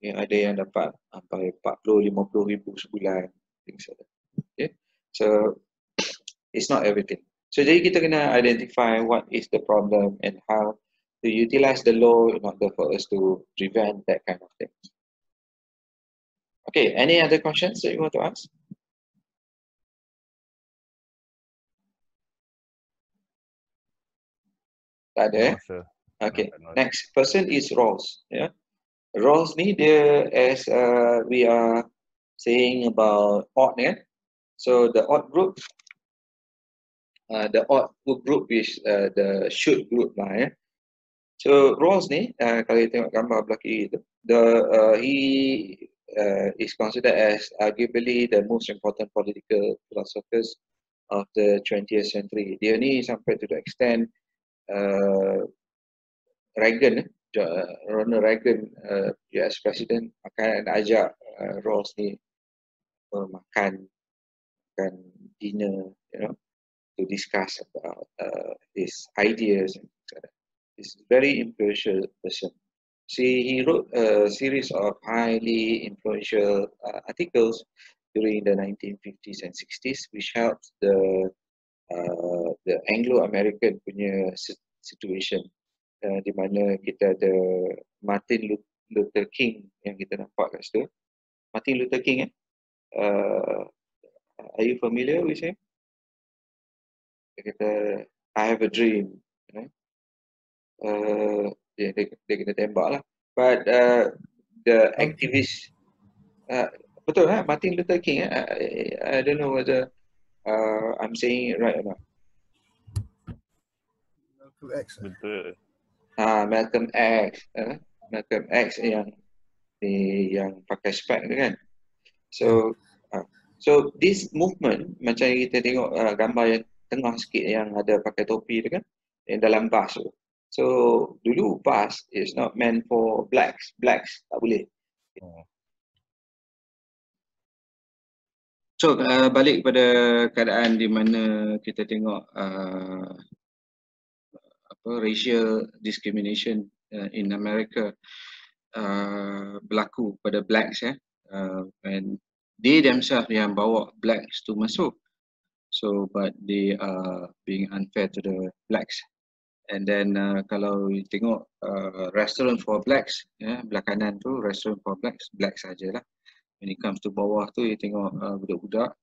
Ada yang dapat sampai 40-50 ribu sebulan, things like that. Okay? So it's not everything. So jadi kita kena identify what is the problem and how to utilize the law in order for us to prevent that kind of things. Okay, any other questions that you want to ask? Tak ada. Okay, next person is Rawls. Yeah, Rawls ni dia as we are saying about odd, yeah. So the odd group is the should group lah, yeah. So Rawls ni kalau kita tengok gambar belah kiri tu, he is considered as arguably the most important political philosophers of the 20th century. Dia ni sampai to the extent Ronald Reagan, US President, akan ajak Rawls ni makan dinner, to discuss about his ideas. He's a very influential person. See, he wrote a series of highly influential articles during the 1950s and 60s, which helped the Anglo-American punya situation, di mana kita ada Martin Luther King yang kita nampak kat situ. Martin Luther King, are you familiar with him? Dia kata, I have a dream. Dia kena tembak lah. But the activist, betul Martin Luther King, I don't know whether I'm saying it right or not. Malcolm X. Betul. Malcolm X, Malcolm X yang pakai spek tu kan. So this movement, macam kita tengok gambar yang tengah sikit yang ada pakai topi tu kan, yang dalam bas tu. So dulu bus is not meant for blacks tak boleh. So balik pada keadaan di mana kita tengok racial discrimination in America berlaku pada blacks, and they themselves yang bawa blacks tu masuk. So but they are being unfair to the blacks. And then kalau you tengok restaurant for blacks, belah kanan tu restaurant for blacks sajalah. When it comes to bawah tu, you tengok budak-budak,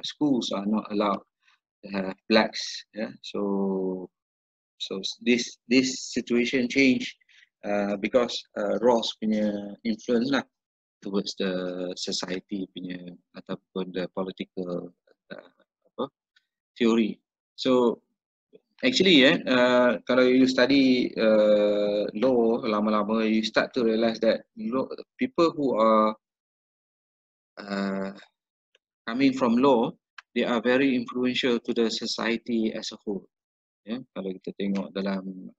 schools are not allowed to have blacks. So this situation change because Rawls punya influence lah towards the society punya ataupun the political theory. So actually, kalau you study law lama-lama, you start to realize that people who are coming from law, they are very influential to the society as a whole. Kalau kita tengok dalam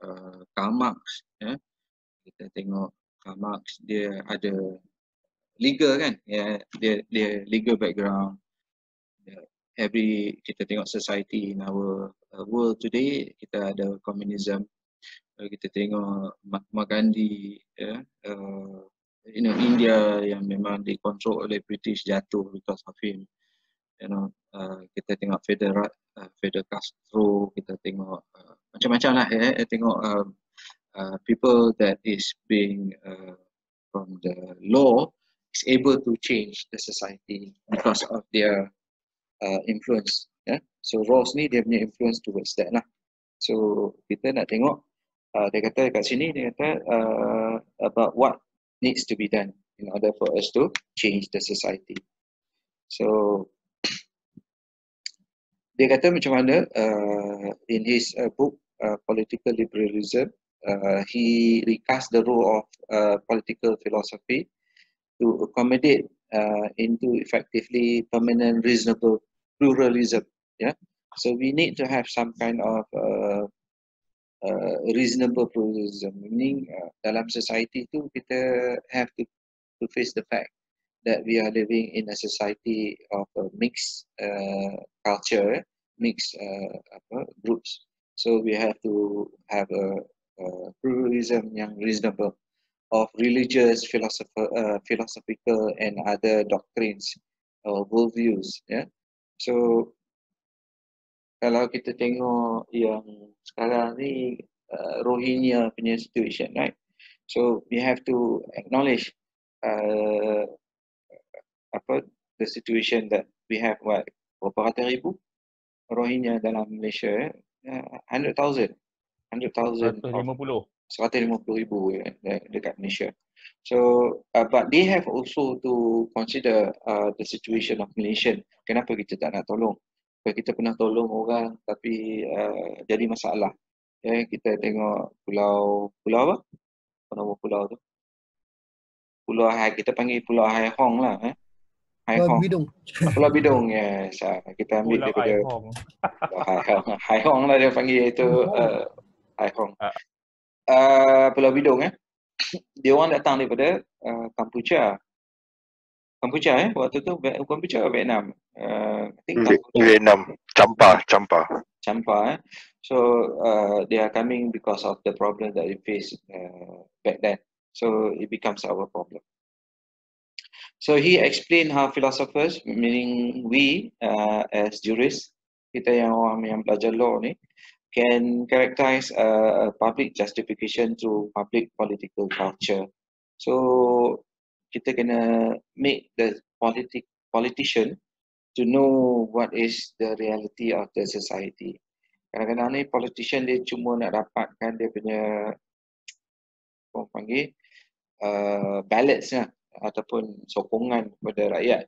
Karl Marx, kita tengok Karl Marx, dia ada legal kan, dia legal background. Kita tengok society in our world today, kita ada communism, kita tengok Mahatma Gandhi, India yang memang dikontrol oleh British jatuh because of him. Kita tengok Fidel Castro, kita tengok macam-macam lah tengok people that is being from the law is able to change the society because of their influence. So Rawls ni dia punya influence towards that lah. So kita nak tengok dia kata kat sini, dia kata about what needs to be done in order for us to change the society. So dia kata macam mana in his book Political Liberalism, he recast the role of political philosophy to accommodate into effectively permanent reasonable pluralism. So we need to have some kind of reasonable pluralism, meaning dalam society tu kita have to face the fact that we are living in a society of a mixed culture, mixed groups. So we have to have a pluralism yang reasonable of religious, philosophical and other doctrines or worldviews. So kalau kita tengok yang sekarang ni Rohingya punya situation, right? So we have to acknowledge the situation that we have berapa ratus ribu Rohingya dalam Malaysia, 100,000 150,000 dekat Malaysia. So but they have also to consider the situation of Malaysian. Kenapa kita tak nak tolong? Sebab kita pernah tolong orang tapi jadi masalah. Kita tengok pulau apa? Nama pulau tu? Pulau Hai, kita panggil Pulau Hai Hong lah. Pulau Bidung. Pulau Bidung, yes. Kita ambil Pulau daripada Hai Hong. Hai Hong lah dia panggil itu. Hai Hong. Pulau Bidung dia orang datang daripada Kampuchea. Waktu tu Kampuchea atau Vietnam? Vietnam. Champa. So they are coming because of the problem that we face back then. So it becomes our problem. So he explained how philosophers, meaning we as jurists, kita yang orang yang belajar law ni, can characterize a public justification through public political culture. So kita kena make the politician to know what is the reality of the society. Kadang-kadang ni politician dia cuma nak dapatkan dia punya orang panggil ballots lah, ataupun sokongan kepada rakyat.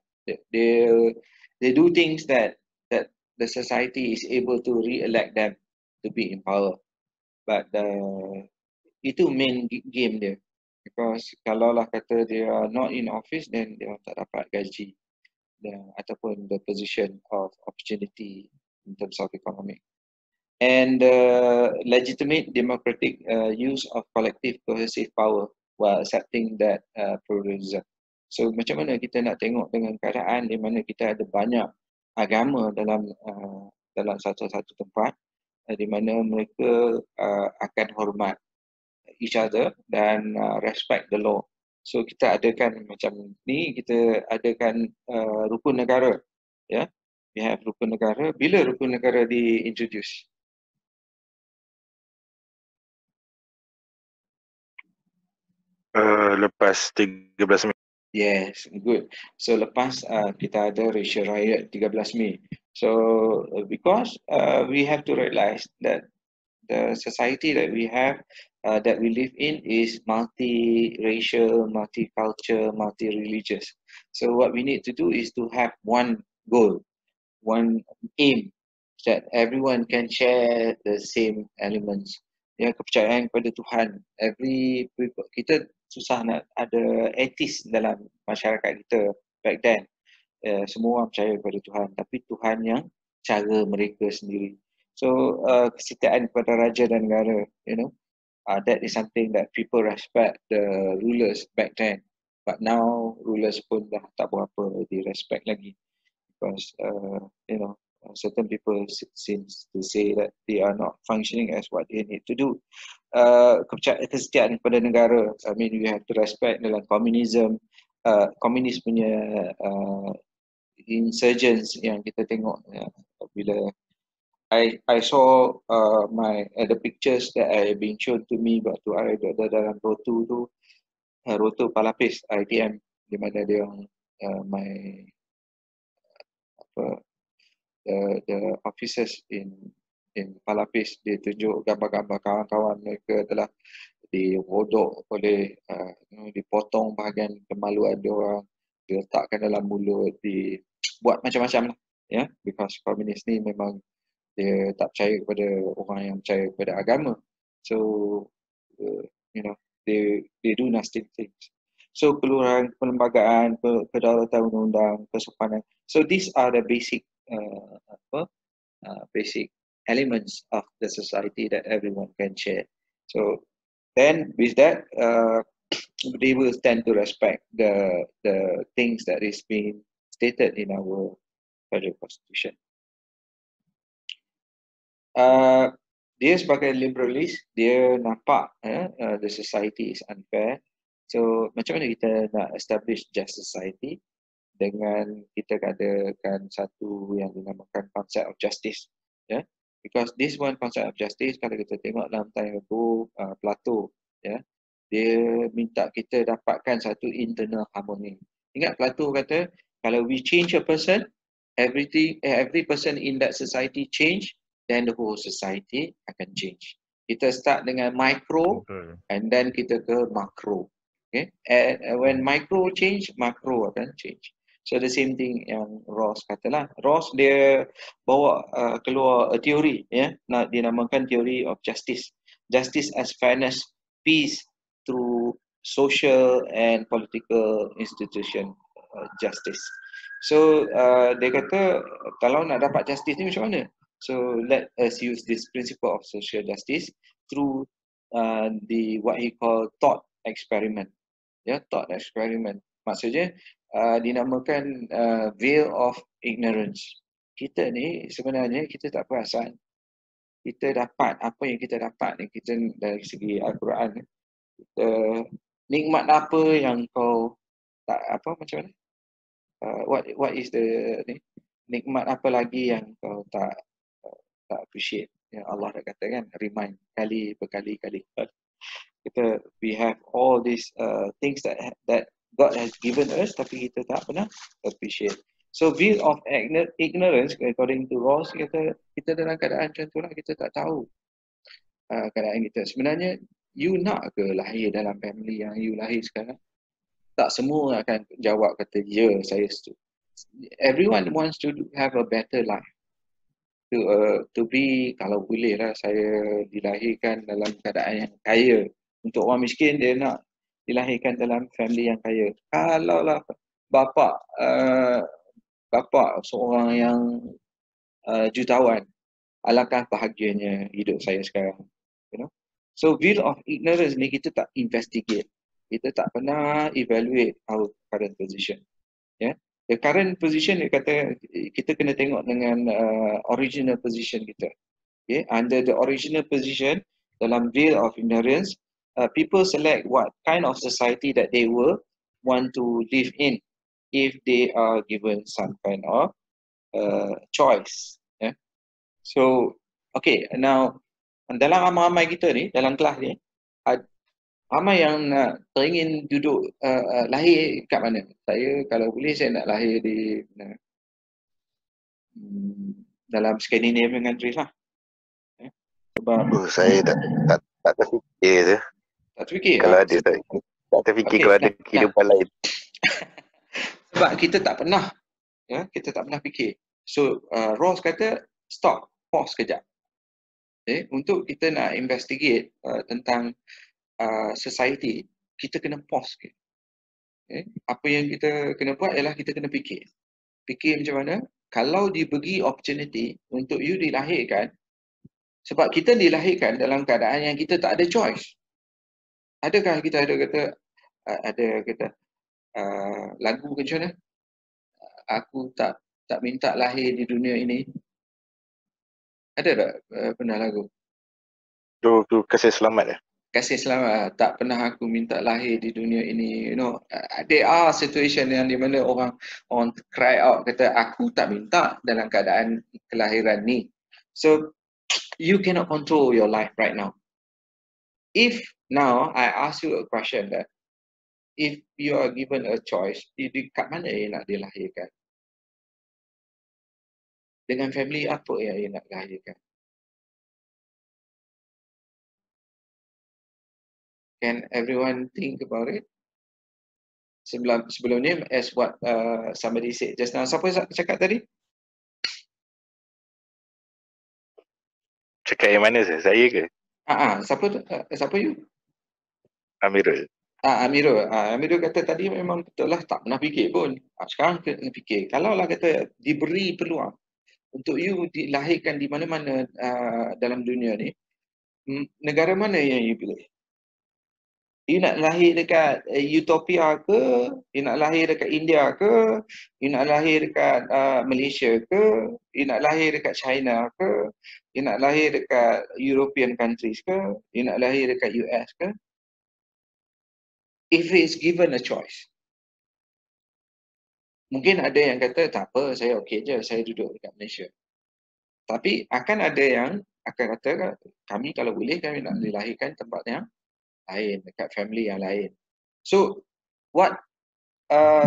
They do things that the society is able to re-elect them to be in power. But itu main game dia. Because kalau lah kata they are not in office, then dia tak dapat gaji ataupun the position of opportunity in terms of economic. And legitimate democratic use of collective cohesive power while accepting that pluralism. So macam mana kita nak tengok dengan keadaan di mana kita ada banyak agama dalam satu tempat, di mana mereka akan hormat each other dan respect the law. So kita adakan macam ni, kita adakan rukun negara. We have rukun negara. Bila rukun negara di-introduce? Lepas 13 Mei. Yes, good. So lepas kita ada racial riot 13 Mei. So because we have to realize that the society that we have, that we live in, is multi-racial, multi-culture, multi-religious. So what we need to do is to have one goal, one aim, that everyone can share the same elements. Kepercayaan kepada Tuhan. Kita susah nak ada etis dalam masyarakat kita back then. Semua orang percaya kepada Tuhan, tapi Tuhan yang cara mereka sendiri. So kesetiaan kepada raja dan negara, that is something that people respect the rulers back then. But now rulers pun dah tak berapa di respect lagi, because certain people seems to say that they are not functioning as what they need to do. Kesetiaan kepada negara, I mean we have to respect dalam komunism, komunis punya insurgents yang kita tengok bila I saw the pictures that I been shown to me waktu I ada dalam rotu tu, rotu Palapis ITM, di mana dia my the officers in Palapis, dia tunjuk gambar-gambar kawan-kawan mereka telah dirodok oleh dipotong bahagian kemaluan dia orang, diletakkan dalam mulut, dibuat macam-macam lah, ya, because komunis ni memang dia tak percaya kepada orang yang percaya kepada agama, so they do nasty things. So keluaran perlembagaan, kedaulatan undang-undang, kesopanan, so these are the basic basic elements of the society that everyone can share. So then with that, they will tend to respect the things that is being stated in our federal constitution. Dia sebagai liberalis, dia nampak the society is unfair. So macam mana kita nak establish just society dengan kita adakan satu yang dinamakan concept of justice, ya, because this one concept of justice, kalau kita tengok dalam time buku Plato, ya, dia minta kita dapatkan satu internal harmony. Ingat Plato kata kalau we change a person, every person in that society change, then the whole society akan change. Kita start dengan micro and then kita ke macro. Okay? And when micro change, macro akan change. So the same thing yang Rawls katalah. Rawls dia bawa keluar a teori, ya, dinamakan theory of justice. Justice as fairness, peace through social and political institution justice. So dia kata kalau nak dapat justice ni macam mana? So let us use this principle of social justice through what he call thought experiment. Ya, thought experiment. Maksudnya dinamakan veil of ignorance. Kita ni sebenarnya kita tak perasan. Kita dapat apa yang kita dapat ni, kita dari segi Al-Quran, nikmat apa yang kau tak macam mana? What is the nikmat apa lagi yang kau tak appreciate? Yang Allah dah kata kan, remind berkali-kali. We have all these things that God has given us, tapi kita tak pernah appreciate. So veil of ignorance, according to Rawls, kita dalam keadaan macam tu lah, kita tak tahu keadaan kita. Sebenarnya, you nak ke lahir dalam family yang you lahir sekarang? Tak semua akan jawab kata, ya, saya setuju. Everyone wants to have a better life. To be, kalau boleh lah, saya dilahirkan dalam keadaan yang kaya. Untuk orang miskin, dia nak dilahirkan dalam family yang kaya. Kalaulah bapa seorang yang jutawan, alangkah bahagianya hidup saya sekarang. You know? So veil of ignorance ni kita tak investigate. Kita tak pernah evaluate our current position. Yeah? The current position, dia kata kita kena tengok dengan original position kita. Okay? Under the original position, dalam veil of ignorance, people select what kind of society that they will want to live in if they are given some kind of choice. Yeah? So, okay, now dalam ramai-ramai kita ni, dalam kelas ni, ramai yang teringin duduk lahir kat mana? Saya kalau boleh saya nak lahir di dalam Scandinavian countries lah. Sebab saya tak terfikir je. Tak terfikir? Kalau ada tak terfikir kalau ada kehidupan lain. Sebab kita tak pernah, ya, kita tak pernah fikir. So Rawls kata stop, pause kejap. Okay? Untuk kita nak investigate tentang society, kita kena pause. Okay? Apa yang kita kena buat ialah kita kena fikir. Fikir macam mana? Kalau dibagi opportunity untuk you dilahirkan, sebab kita dilahirkan dalam keadaan yang kita tak ada choice. Adakah kita ada kata lagu macam mana? Aku tak minta lahir di dunia ini, Ada tak pernah lagu? Tu kasih selamat ya. Kasih selamat, tak pernah aku minta lahir di dunia ini. You know, there are situation yang di mana orang cry out, kata aku tak minta dalam keadaan kelahiran ni. So you cannot control your life right now. If now I ask you a question that if you are given a choice, kat mana yang nak dilahirkan? Dengan family apa yang nak dilahirkan? Can everyone think about it? Sebelum ni, as what somebody said just now. Siapa cakap tadi? Cakap yang mana saya ke? Siapa you? Amirul. Amirul. Amirul kata tadi memang betul lah, tak pernah fikir pun. Sekarang kena fikir. Kalau lah kata diberi peluang untuk you dilahirkan di mana-mana dalam dunia ni, negara mana yang you pilih? You nak lahir dekat Utopia ke? You nak lahir dekat India ke? You nak lahir dekat Malaysia ke? You nak lahir dekat China ke? You nak lahir dekat European countries ke? You nak lahir dekat US ke? If it's given a choice. Mungkin ada yang kata, tak apa, saya okey je, saya duduk dekat Malaysia. Tapi akan ada yang akan kata, kami kalau boleh, kami nak dilahirkan tempat yang lain, dekat family yang lain. So, what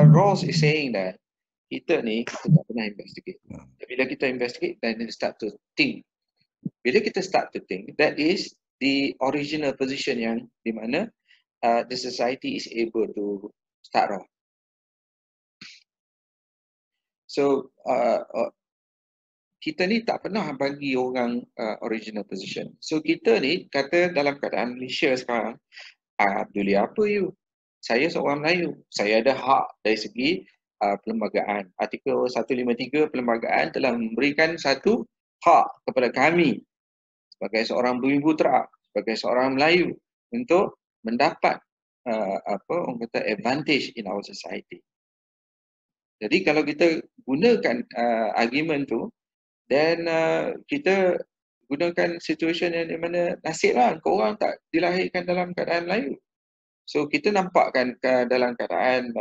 Ross is saying that kita tak pernah investigate. Bila kita investigate, then we start to think. Bila kita start to think, that is the original position yang di mana the society is able to start off. So, kita ni tak pernah bagi orang original position. So, kita ni kata dalam keadaan Malaysia sekarang, peduli apa you? Saya seorang Melayu. Saya ada hak dari segi perlembagaan. Artikel 153 perlembagaan telah memberikan satu hak kepada kami sebagai seorang bumi putera, sebagai seorang Melayu untuk mendapat orang kata advantage in our society. Jadi kalau kita gunakan argument tu, then kita gunakan situation yang di mana nasib lah korang tak dilahirkan dalam keadaan Melayu. So kita nampakkan dalam keadaan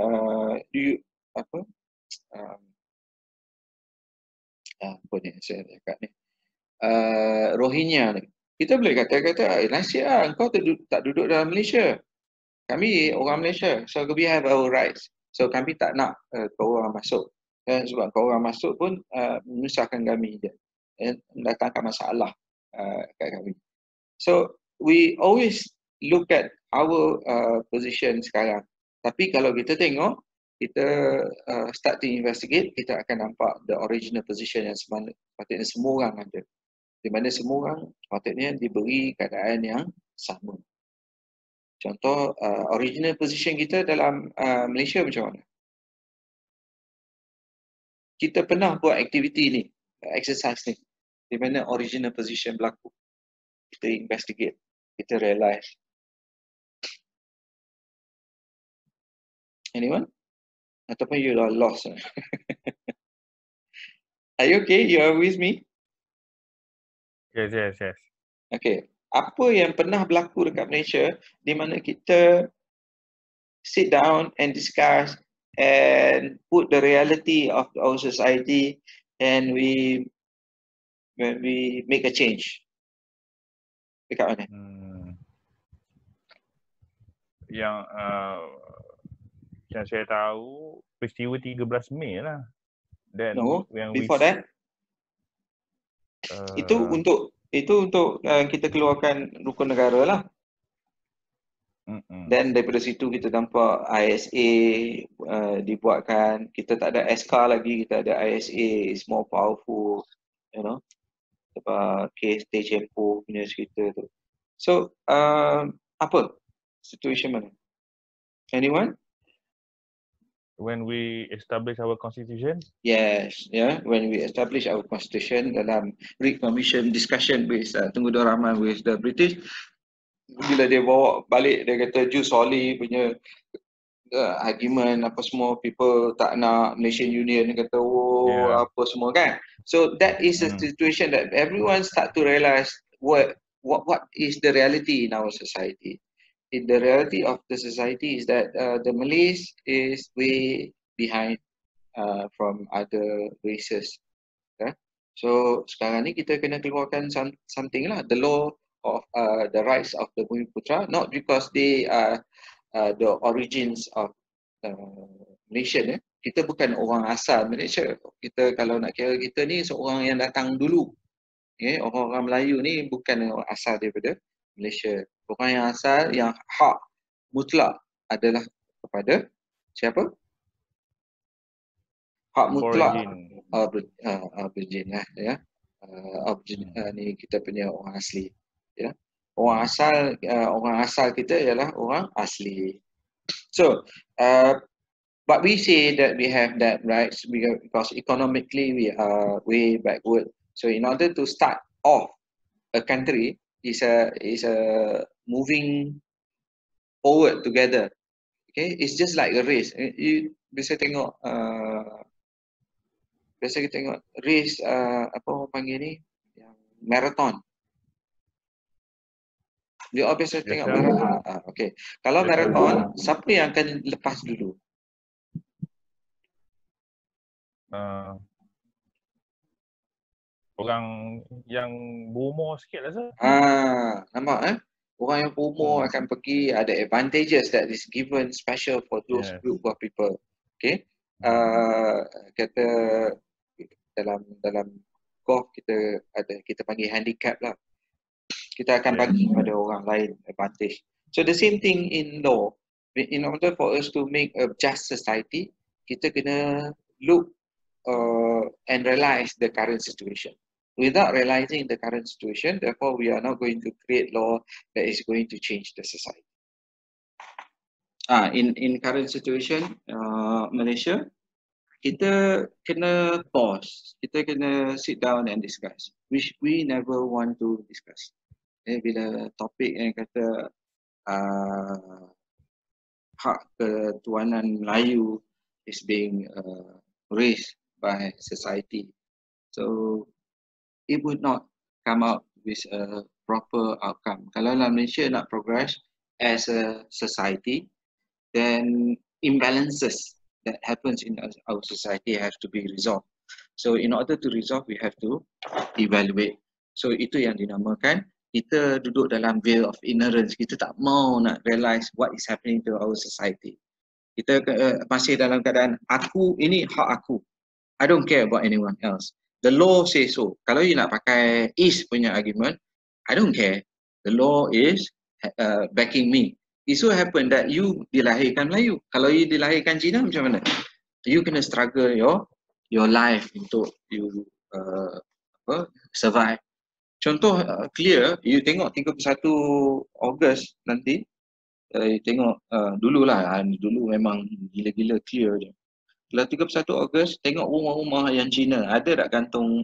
Rohingya ni. Kita boleh kata nasib lah kau tak duduk dalam Malaysia. Kami orang Malaysia, so we have our rights. So kami tak nak kau orang masuk. Sebab kau orang masuk pun menyusahkan kami je. Mendatangkan masalah kat kami. So we always look at our position sekarang. Tapi kalau kita tengok, kita start to investigate, kita akan nampak the original position yang sepatutnya semua orang ada. Di mana semua orang sepatutnya diberi keadaan yang sama. Contoh, original position kita dalam Malaysia macam mana? Kita pernah buat aktiviti ni, exercise ni, di mana original position berlaku. Kita investigate, kita realise. Anyone? Ataupun you are lost? Are you okay? You are with me? Yes. Okay. Apa yang pernah berlaku dekat Malaysia di mana kita sit down and discuss and put the reality of our society and when we make a change. Dekat mana? Yang saya tahu peristiwa 13 Mei lah. Then No, before that. Itu untuk kita keluarkan rukun negara lah. Dan daripada situ kita nampak ISA dibuatkan. Kita tak ada SK lagi, kita ada ISA, is more powerful, you know. Sebab kes Tempo punya cerita tu. So, apa situation mana? Anyone? When we establish our constitution? Yes, yeah. When we establish our constitution dalam Commission discussion with Tunku Dr. Rahman with the British, bila dia bawa balik, dia kata Jus Soli punya argument apa semua, people tak nak Malaysian Union kata Yeah. apa semua kan. So that is a situation that everyone start to realize what is the reality in our society. The reality of the society is that the Malays is way behind from other races. So sekarang ni kita kena keluarkan something lah, the law of the rights of the Bumiputra, not because they are the origins of Malaysia. Kita bukan orang asal Malaysia. Kita kalau nak kira, kita ni seorang yang datang dulu. Okay? Orang-orang Melayu ni bukan orang asal daripada Malaysia. Orang yang asal, yang hak mutlak adalah kepada siapa? Hak mutlak Aborigin lah ya. Aborigin ni kita punya orang asli ya. Orang asal kita ialah orang asli. So but we say that we have that rights because economically we are way backward. So in order to start off a country is a moving forward together. Okay, it's just like a race. You biasa tengok biasa kita tengok race apa orang panggil ni, yang marathon. Dia biasa tengok marathon. Okay. Kalau marathon, siapa yang akan lepas dulu? Orang yang berumur sikit lah sir. Nampak orang yang berumur akan pergi, ada advantages that is given special for those group of people. Okay. Kata dalam golf kita panggil handicap lah. Kita akan bagi pada orang lain advantage. So the same thing in law. In order for us to make a just society, kita kena look and realize the current situation. Without realizing the current situation, therefore we are not going to create law that is going to change the society. In current situation, Malaysia, kita kena pause, kita kena sit down and discuss, which we never want to discuss. Bila topik yang kata hak ketuanan Melayu is being raised by society, so it would not come out with a proper outcome. Kalau Malaysia nak progress as a society, then imbalances that happens in our society have to be resolved. So in order to resolve, we have to evaluate. So itu yang dinamakan kita duduk dalam veil of ignorance. Kita tak mau nak realize what is happening to our society. Kita masih dalam keadaan aku, ini hak aku. I don't care about anyone else. The law says so. Kalau you nak pakai East punya argument, I don't care. The law is backing me. It so happen that you dilahirkan Melayu. Kalau you dilahirkan Cina, macam mana? You kena struggle your life untuk you survive. Contoh clear, you tengok 31 Ogos nanti, tengok dululah, dulu memang gila-gila clear je. Kalau 31 Ogos, tengok rumah-rumah yang Cina, ada tak gantung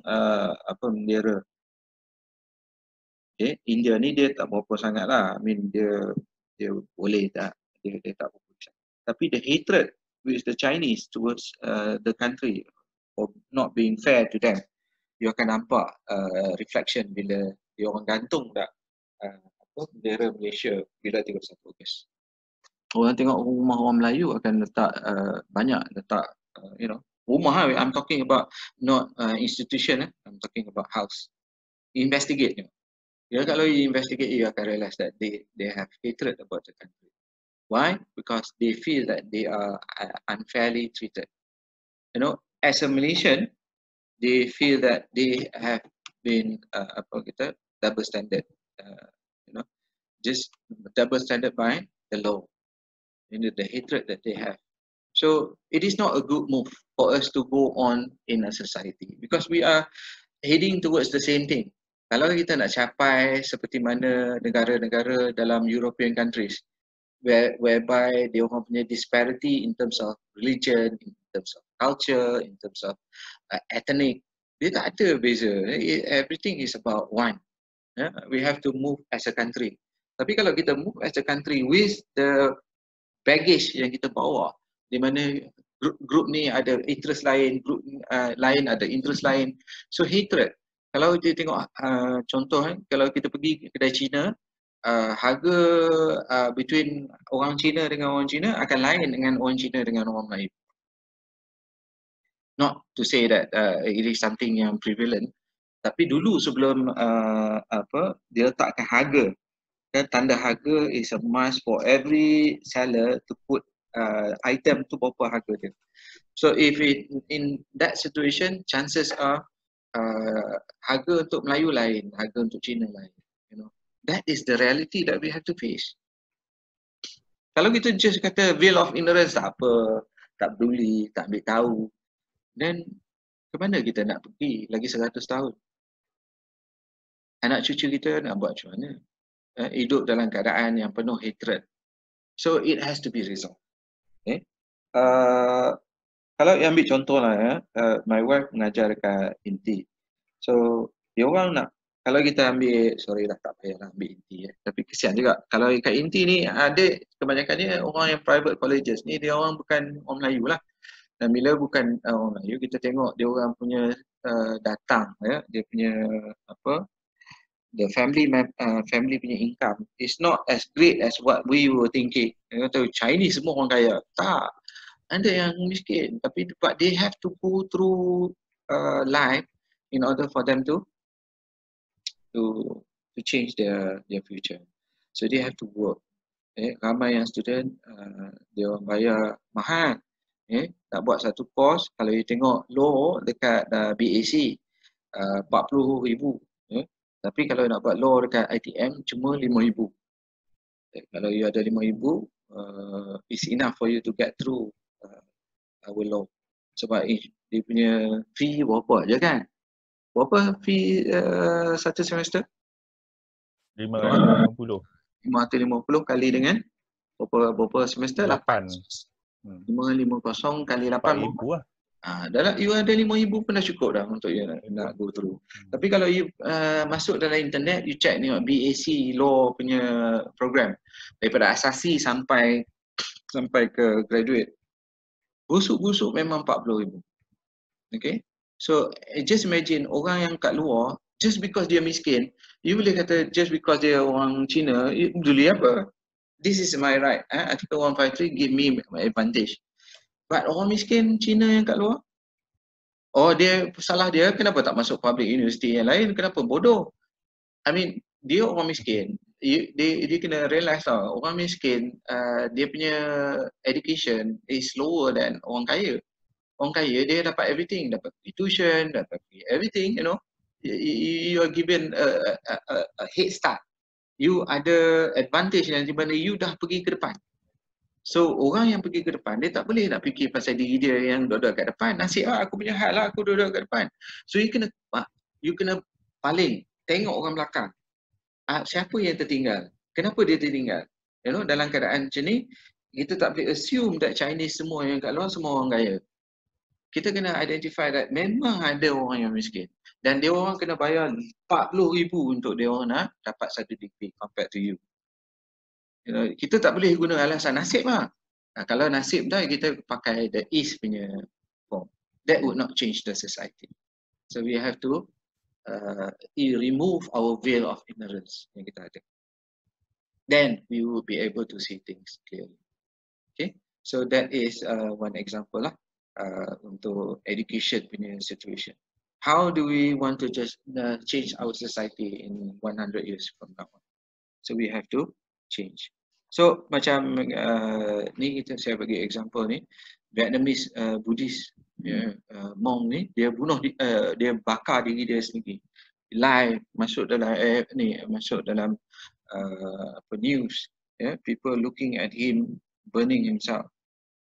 bendera? Okay, India ni dia tak berapa sangat lah. I mean dia boleh tak, dia tak berapa sangat. Tapi the hatred with the Chinese towards the country for not being fair to them, you akan nampak reflection bila dia orang gantung tak bendera Malaysia bila 31 Ogos. Orang tengok rumah orang Melayu akan letak banyak letak rumah. I'm talking about not institution. I'm talking about house. Investigate. Kalau you investigate, you akan realize that they have hatred about the country. Why? Because they feel that they are unfairly treated. As a Malaysian, they feel that they have been double standard, just double standard by the law, the hatred that they have. So it is not a good move for us to go on in a society because we are heading towards the same thing. Kalau kita nak capai seperti mana negara-negara dalam European countries, whereby they have punya disparity in terms of religion, in terms of culture, in terms of ethnic, dia tak ada beza. Everything is about one. We have to move as a country. Tapi kalau kita move as a country with the baggage yang kita bawa, di mana grup ni ada interest lain, grup lain ada interest lain. So hatred. Kalau kita tengok contoh kalau kita pergi kedai Cina, harga between orang Cina dengan orang Cina akan lain dengan orang Cina dengan orang Melayu. Not to say that it is something yang prevalent, tapi dulu sebelum dia letakkan harga, dan tanda harga is a must for every seller to put item tu berapa harga dia. So if in that situation, chances are harga untuk Melayu lain, harga untuk Cina lain. You know, that is the reality that we have to face. Kalau kita just kata veil of ignorance, tak apa, tak peduli, tak ambil tahu, then ke mana kita nak pergi lagi 100 tahun? Anak cucu kita nak buat macam mana? Hidup dalam keadaan yang penuh hatred. So it has to be resolved. Okay? Kalau yang ambil contoh lah my wife mengajar dekat Inti. So dia orang nak, kalau kita ambil, sorry lah tak payah lah ambil Inti tapi kesian juga. Kalau kat Inti ni ada kebanyakannya orang yang private colleges ni, dia orang bukan orang Melayu lah. Dan bila bukan orang Melayu, kita tengok dia orang punya datang, dia punya the family punya income is not as great as what we were thinking. You know, Chinese semua orang kaya. Tak. Ada yang miskin, tapi but they have to go through life in order for them to change their future. So they have to work. Ramai yang student dia orang bayar mahal. Nak buat satu course, kalau you tengok law dekat BAC 40,000. Tapi kalau nak buat law dekat ITM cuma 5,000. Kalau you ada 5,000, it's enough for you to get through our law. Sebab dia punya fee berapa je kan? Berapa fee satu semester? 550. 550 kali dengan berapa semester? 8. 550 kali 8 4,000 lah. Dalam you ada 5,000 pun dah cukup dah untuk you nak go through. Tapi kalau you masuk dalam internet, you check ni BAC law punya program daripada asasi sampai ke graduate, busuk-busuk memang 40,000. Okay, so just imagine orang yang kat luar, just because dia miskin, you boleh kata just because dia orang Cina, peduli apa? This is my right. Article 153 give me my advantage. But orang miskin Cina yang kat luar, dia salah dia, kenapa tak masuk public university yang lain? Kenapa bodoh? I mean, dia orang miskin. Dia kena realize tau, orang miskin dia punya education is lower than orang kaya. Orang kaya dia dapat everything, dapat tuition, dapat everything, you know. You are given a head start. You ada advantage yang di mana you dah pergi ke depan. So orang yang pergi ke depan, dia tak boleh nak fikir pasal diri dia yang duduk kat depan. Nasib aku punya hal lah, aku duduk kat depan. So you kena paling tengok orang belakang. Siapa yang tertinggal? Kenapa dia tertinggal? You know, dalam keadaan macam ni, kita tak boleh assume that Chinese semua yang kat luar semua orang kaya. Kita kena identify that memang ada orang yang miskin. Dan dia orang kena bayar 40,000 untuk dia orang nak dapat satu degree compared to you. You know, kita tak boleh guna alasan nasib lah. Kalau nasib dah, kita pakai the East punya form. That would not change the society. So we have to remove our veil of ignorance yang kita ada. Then we will be able to see things clearly. Okay, so that is one example lah untuk education punya situation. How do we want to just change our society in 100 years from now? So we have to change. So macam ni saya bagi example ni, Vietnamese Buddhist monk ni, dia bakar diri dia sendiri. Live masuk dalam news, people looking at him burning himself.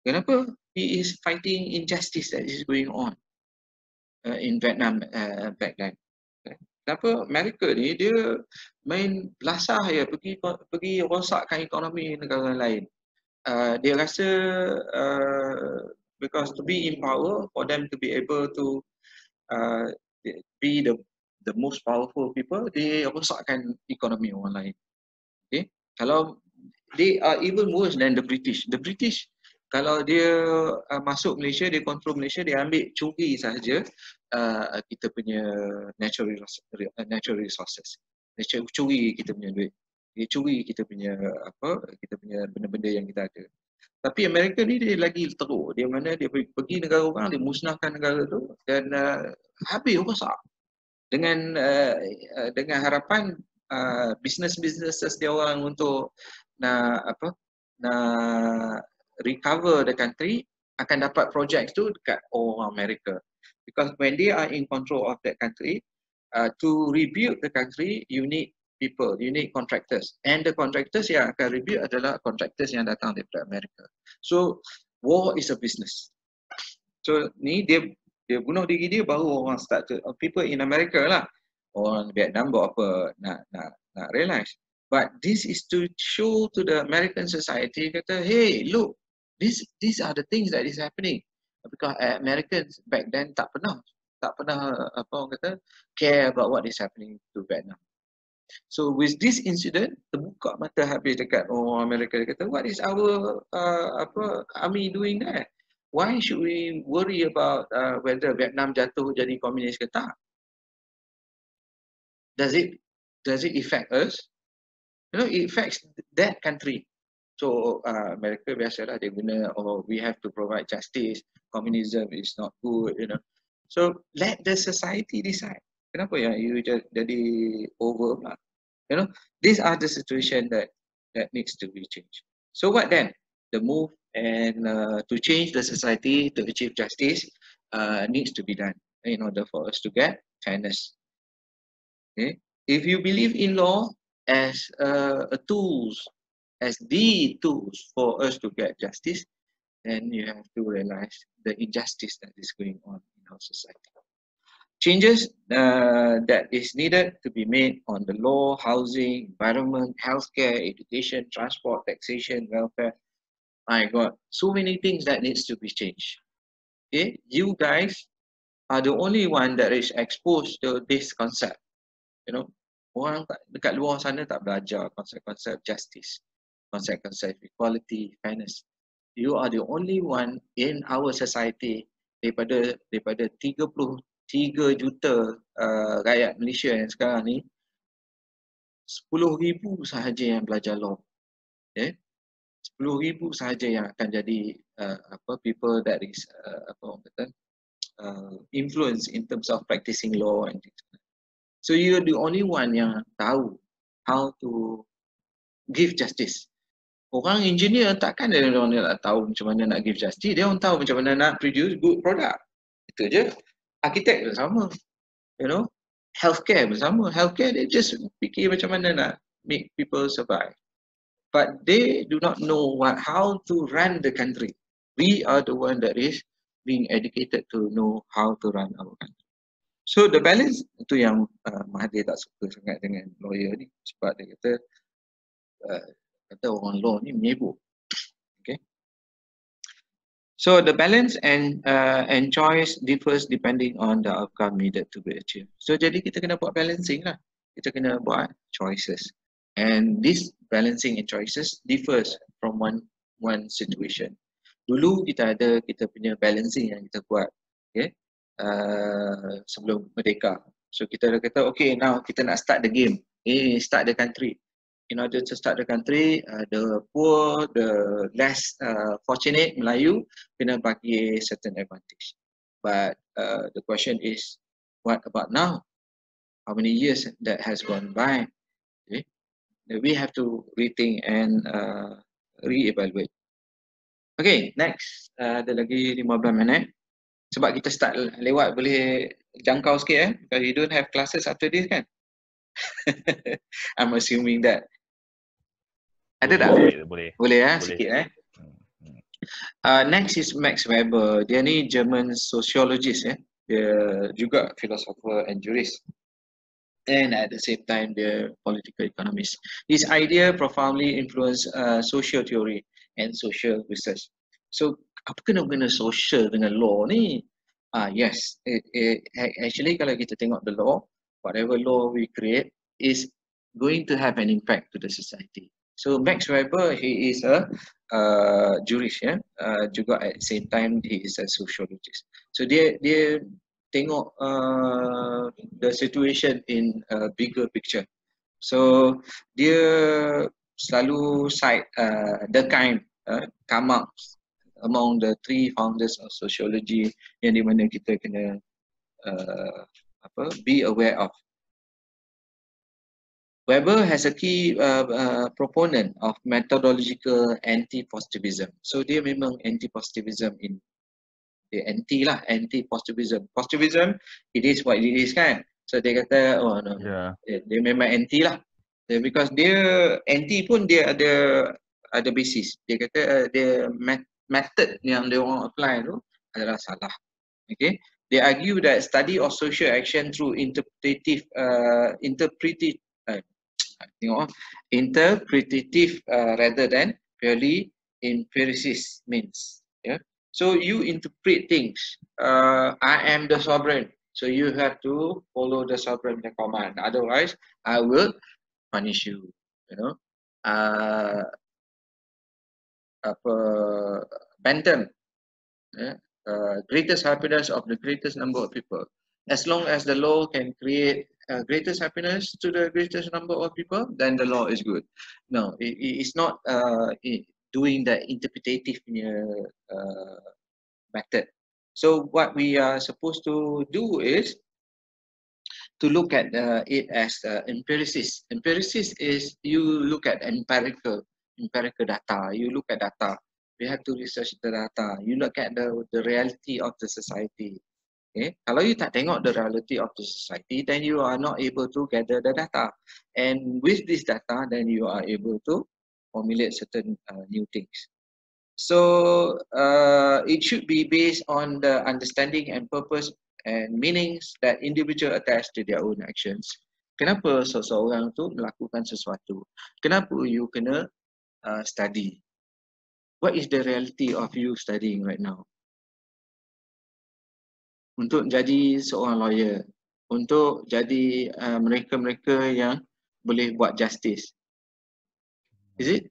Kenapa? He is fighting injustice that is going on in Vietnam back then. Kenapa Amerika ni dia main belasah ya, pergi rosakkan ekonomi negara lain. Dia rasa because to be in power, for them to be able to be the most powerful people, dia rosakkan ekonomi orang lain. Okay? Kalau they are even worse than the British. The British, kalau dia masuk Malaysia, dia kontrol Malaysia, dia ambil curi sahaja kita punya natural resources. Dia curi kita punya duit. Dia curi kita punya kita punya benda-benda yang kita ada. Tapi Amerika ni dia lagi teruk. Dia mana dia pergi negara orang, dia musnahkan negara tu dan habis rosak. Dengan harapan business dia orang untuk nak recover the country akan dapat project tu dekat orang Amerika. Because when they are in control of that country, to rebuild the country, you need people, you need contractors. And the contractors yang akan rebuild adalah contractors yang datang daripada Amerika. So, war is a business. So, ni dia bunuh diri dia baru orang start to, people in America lah. Orang Vietnam buat apa nak realize. But this is to show to the American society, kata, hey, look, these are the things that is happening. Because Americans back then tak pernah care about what is happening to Vietnam. So with this incident, terbuka mata habis dekat orang Amerika. Dia kata, what is our army doing there? Why should we worry about whether Vietnam jatuh jadi komunis ke tak? Does it affect us? You know, it affects that country. So Amerika biasalah dia guna, we have to provide justice, communism is not good, you know. So let the society decide. Kenapa ya you jadi over lah? You know, these are the situation that needs to be changed. So what then? The move and to change the society to achieve justice needs to be done in order for us to get fairness. Okay? If you believe in law as the tools for us to get justice, then you have to realize the injustice that is going on in our society. Changes that is needed to be made on the law, housing, environment, healthcare, education, transport, taxation, welfare. My God, so many things that needs to be changed. Okay, you guys are the only one that is exposed to this concept. You know, orang dekat luar sana tak belajar konsep-konsep justice, konsep-konsep equality, fairness. You are the only one in our society daripada 33 juta rakyat Malaysia yang sekarang ni, 10,000 sahaja yang belajar law. Okay? 10,000 sahaja yang akan jadi people that is influence in terms of practicing law and things. So you are the only one yang tahu how to give justice. Orang engineer takkan dia nak tahu macam mana nak give justice. Dia orang tahu macam mana nak produce good product. Itu je. Arkitek pun sama. You know, healthcare pun sama. Healthcare they just fikir macam mana nak make people survive. But they do not know how to run the country. We are the one that is being educated to know how to run our country. So the balance itu yang Mahathir tak suka sangat dengan lawyer ni, sebab dia kata orang law ni menyebut. Okay. So the balance and choice differs depending on the outcome needed to be achieved. So jadi kita kena buat balancing lah. Kita kena buat choices. And this balancing and choices differs from one situation. Dulu kita punya balancing yang kita buat, okay, sebelum merdeka. So kita dah kata, okay, now kita nak start the game, start the country. In order to start the country, the poor, the less fortunate Melayu kena bagi certain advantage. But the question is, what about now? How many years that has gone by? Okay. We have to rethink and re-evaluate. Okay, next. Ada lagi 15 minit. Sebab kita start lewat, boleh jangkau sikit because you don't have classes after this kan? I'm assuming that. Ada tak? Boleh sikit Next is Max Weber. Dia ni German sociologist Dia juga philosopher and jurist. And at the same time, dia political economist. His idea profoundly influenced social theory and social research. So, apa kena social dengan law ni? Yes, actually kalau kita tengok the law, whatever law we create is going to have an impact to the society. So Max Weber, he is a jurist, ya. Juga at the same time he is a sociologist. So dia tengok the situation in a bigger picture. So dia selalu cite Durkheim, come up among the three founders of sociology yang di mana kita kena be aware of. Weber has a key proponent of methodological anti-positivism. So dia memang anti-positivism dia anti-positivism. Positivism, it is what it is kan. So dia kata, oh no, dia memang anti lah. Because dia anti pun dia ada basis. Dia kata dia method yang dia orang apply tu adalah salah. Okay. They argue that study of social action through interpretative rather than purely empiricist means. Yeah. So you interpret things. I am the sovereign, so you have to follow the sovereign command. Otherwise, I will punish you. You know, Bentham, greatest happiness of the greatest number of people. As long as the law can create greatest happiness to the greatest number of people, then the law is good. No, it's not doing the interpretative method. So what we are supposed to do is to look at it as empiricist. Empiricist is you look at empirical data. You look at data. You have to research the data. You look at the reality of the society. Okay. Kalau you tak tengok the reality of the society, then you are not able to gather the data. And with this data, then you are able to formulate certain new things. So it should be based on the understanding and purpose and meanings that individual attach to their own actions. Kenapa seseorang tu melakukan sesuatu? Kenapa you kena study? What is the reality of you studying right now? Untuk jadi seorang lawyer, untuk jadi mereka-mereka yang boleh buat justice. Is it?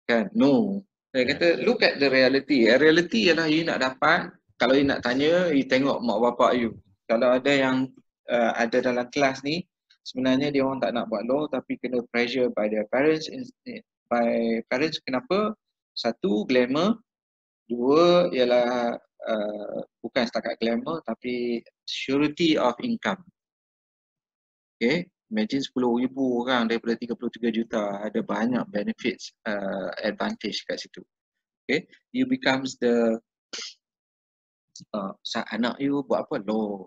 Kan? No. Saya kata look at the reality. Reality ialah you nak dapat, kalau you nak tanya, you tengok mak bapak you. Kalau ada yang ada dalam kelas ni, sebenarnya dia orang tak nak buat law tapi kena pressure by their parents. By parents kenapa? Satu, glamour. Dua ialah bukan setakat glamour tapi surety of income. Okay, imagine 10,000 orang daripada 33 juta ada banyak benefits, advantage kat situ. Okay, you becomes the anak you buat apa? Law.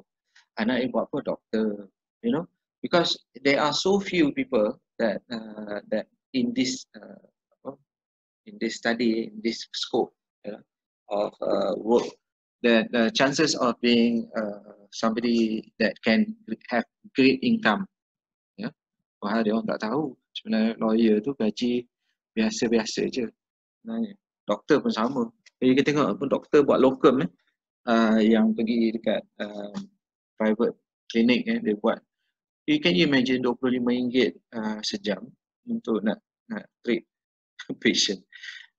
Anak you buat apa? Doctor. You know, because there are so few people that in this study, in this scope of work, that chances of being somebody that can have great income. Ya, wah dia orang tak tahu. Sebenarnya lawyer tu gaji biasa-biasa je. Sebenarnya doktor pun sama. Jadi kita tengok apa doktor buat locum yang pergi dekat private clinic dia buat. You can imagine RM25 sejam untuk nak treat patient.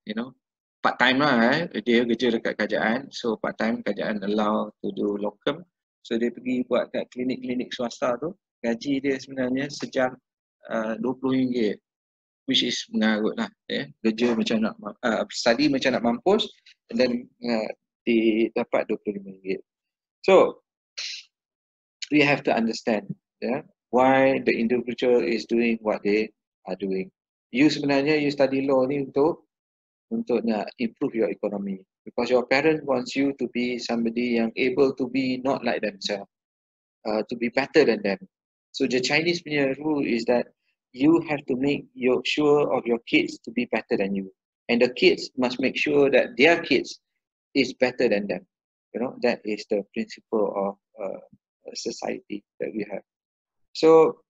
You know, part time lah dia kerja dekat kerajaan, so part time kerajaan allow to do locum, so dia pergi buat kat klinik-klinik swasta tu, gaji dia sebenarnya sejam RM20, which is mengarut lah, kerja macam nak study macam nak mampus, and then dapat RM25. So we have to understand why the individual is doing what they are doing. You sebenarnya you study law ni untuk nak improve your economy, because your parent wants you to be somebody yang able to be not like themselves, to be better than them. So the Chinese punya rule is that you have to make sure of your kids to be better than you, and the kids must make sure that their kids is better than them. You know, that is the principle of society that we have. So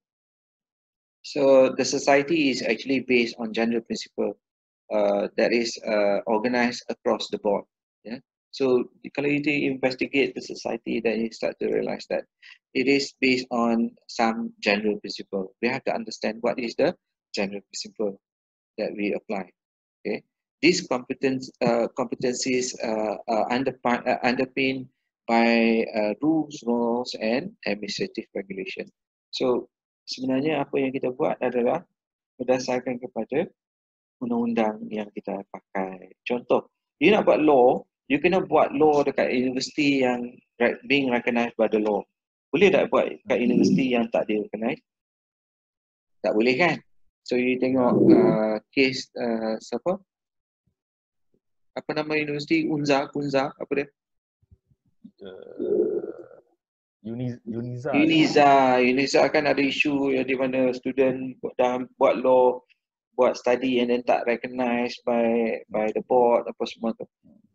the society is actually based on gender principle. That is organized across the board. Yeah. So kalau you investigate the society, then you start to realize that it is based on some general principle. We have to understand what is the general principle that we apply. Okay, these competencies underpinned by rules, laws, and administrative regulation. So sebenarnya apa yang kita buat adalah berdasarkan kepada undang-undang yang kita pakai. Contoh, you nak buat law, you kena buat law dekat universiti yang being recognized by the law. Boleh tak buat kat universiti yang tak di-recognize? Tak boleh kan? So you tengok case siapa? Apa nama universiti? Kunza, apa dia? Uniza kan ada isu yang di mana student dah buat law, buat study and then tak recognized by the board apa semua tu.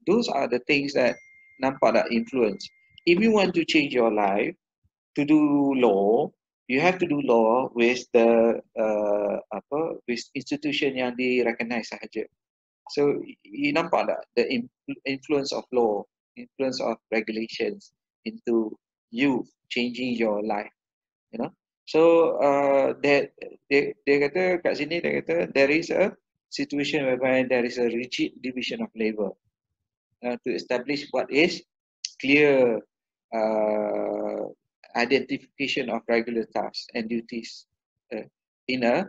Those are the things that nampak tak influence. If you want to change your life to do law, you have to do law with the with institution yang di-recognize sahaja. So you nampak tak the influence of law, influence of regulations into you changing your life, you know. So dia kata kat sini, dia kata there is a situation whereby there is a rigid division of labor to establish what is clear identification of regular tasks and duties in a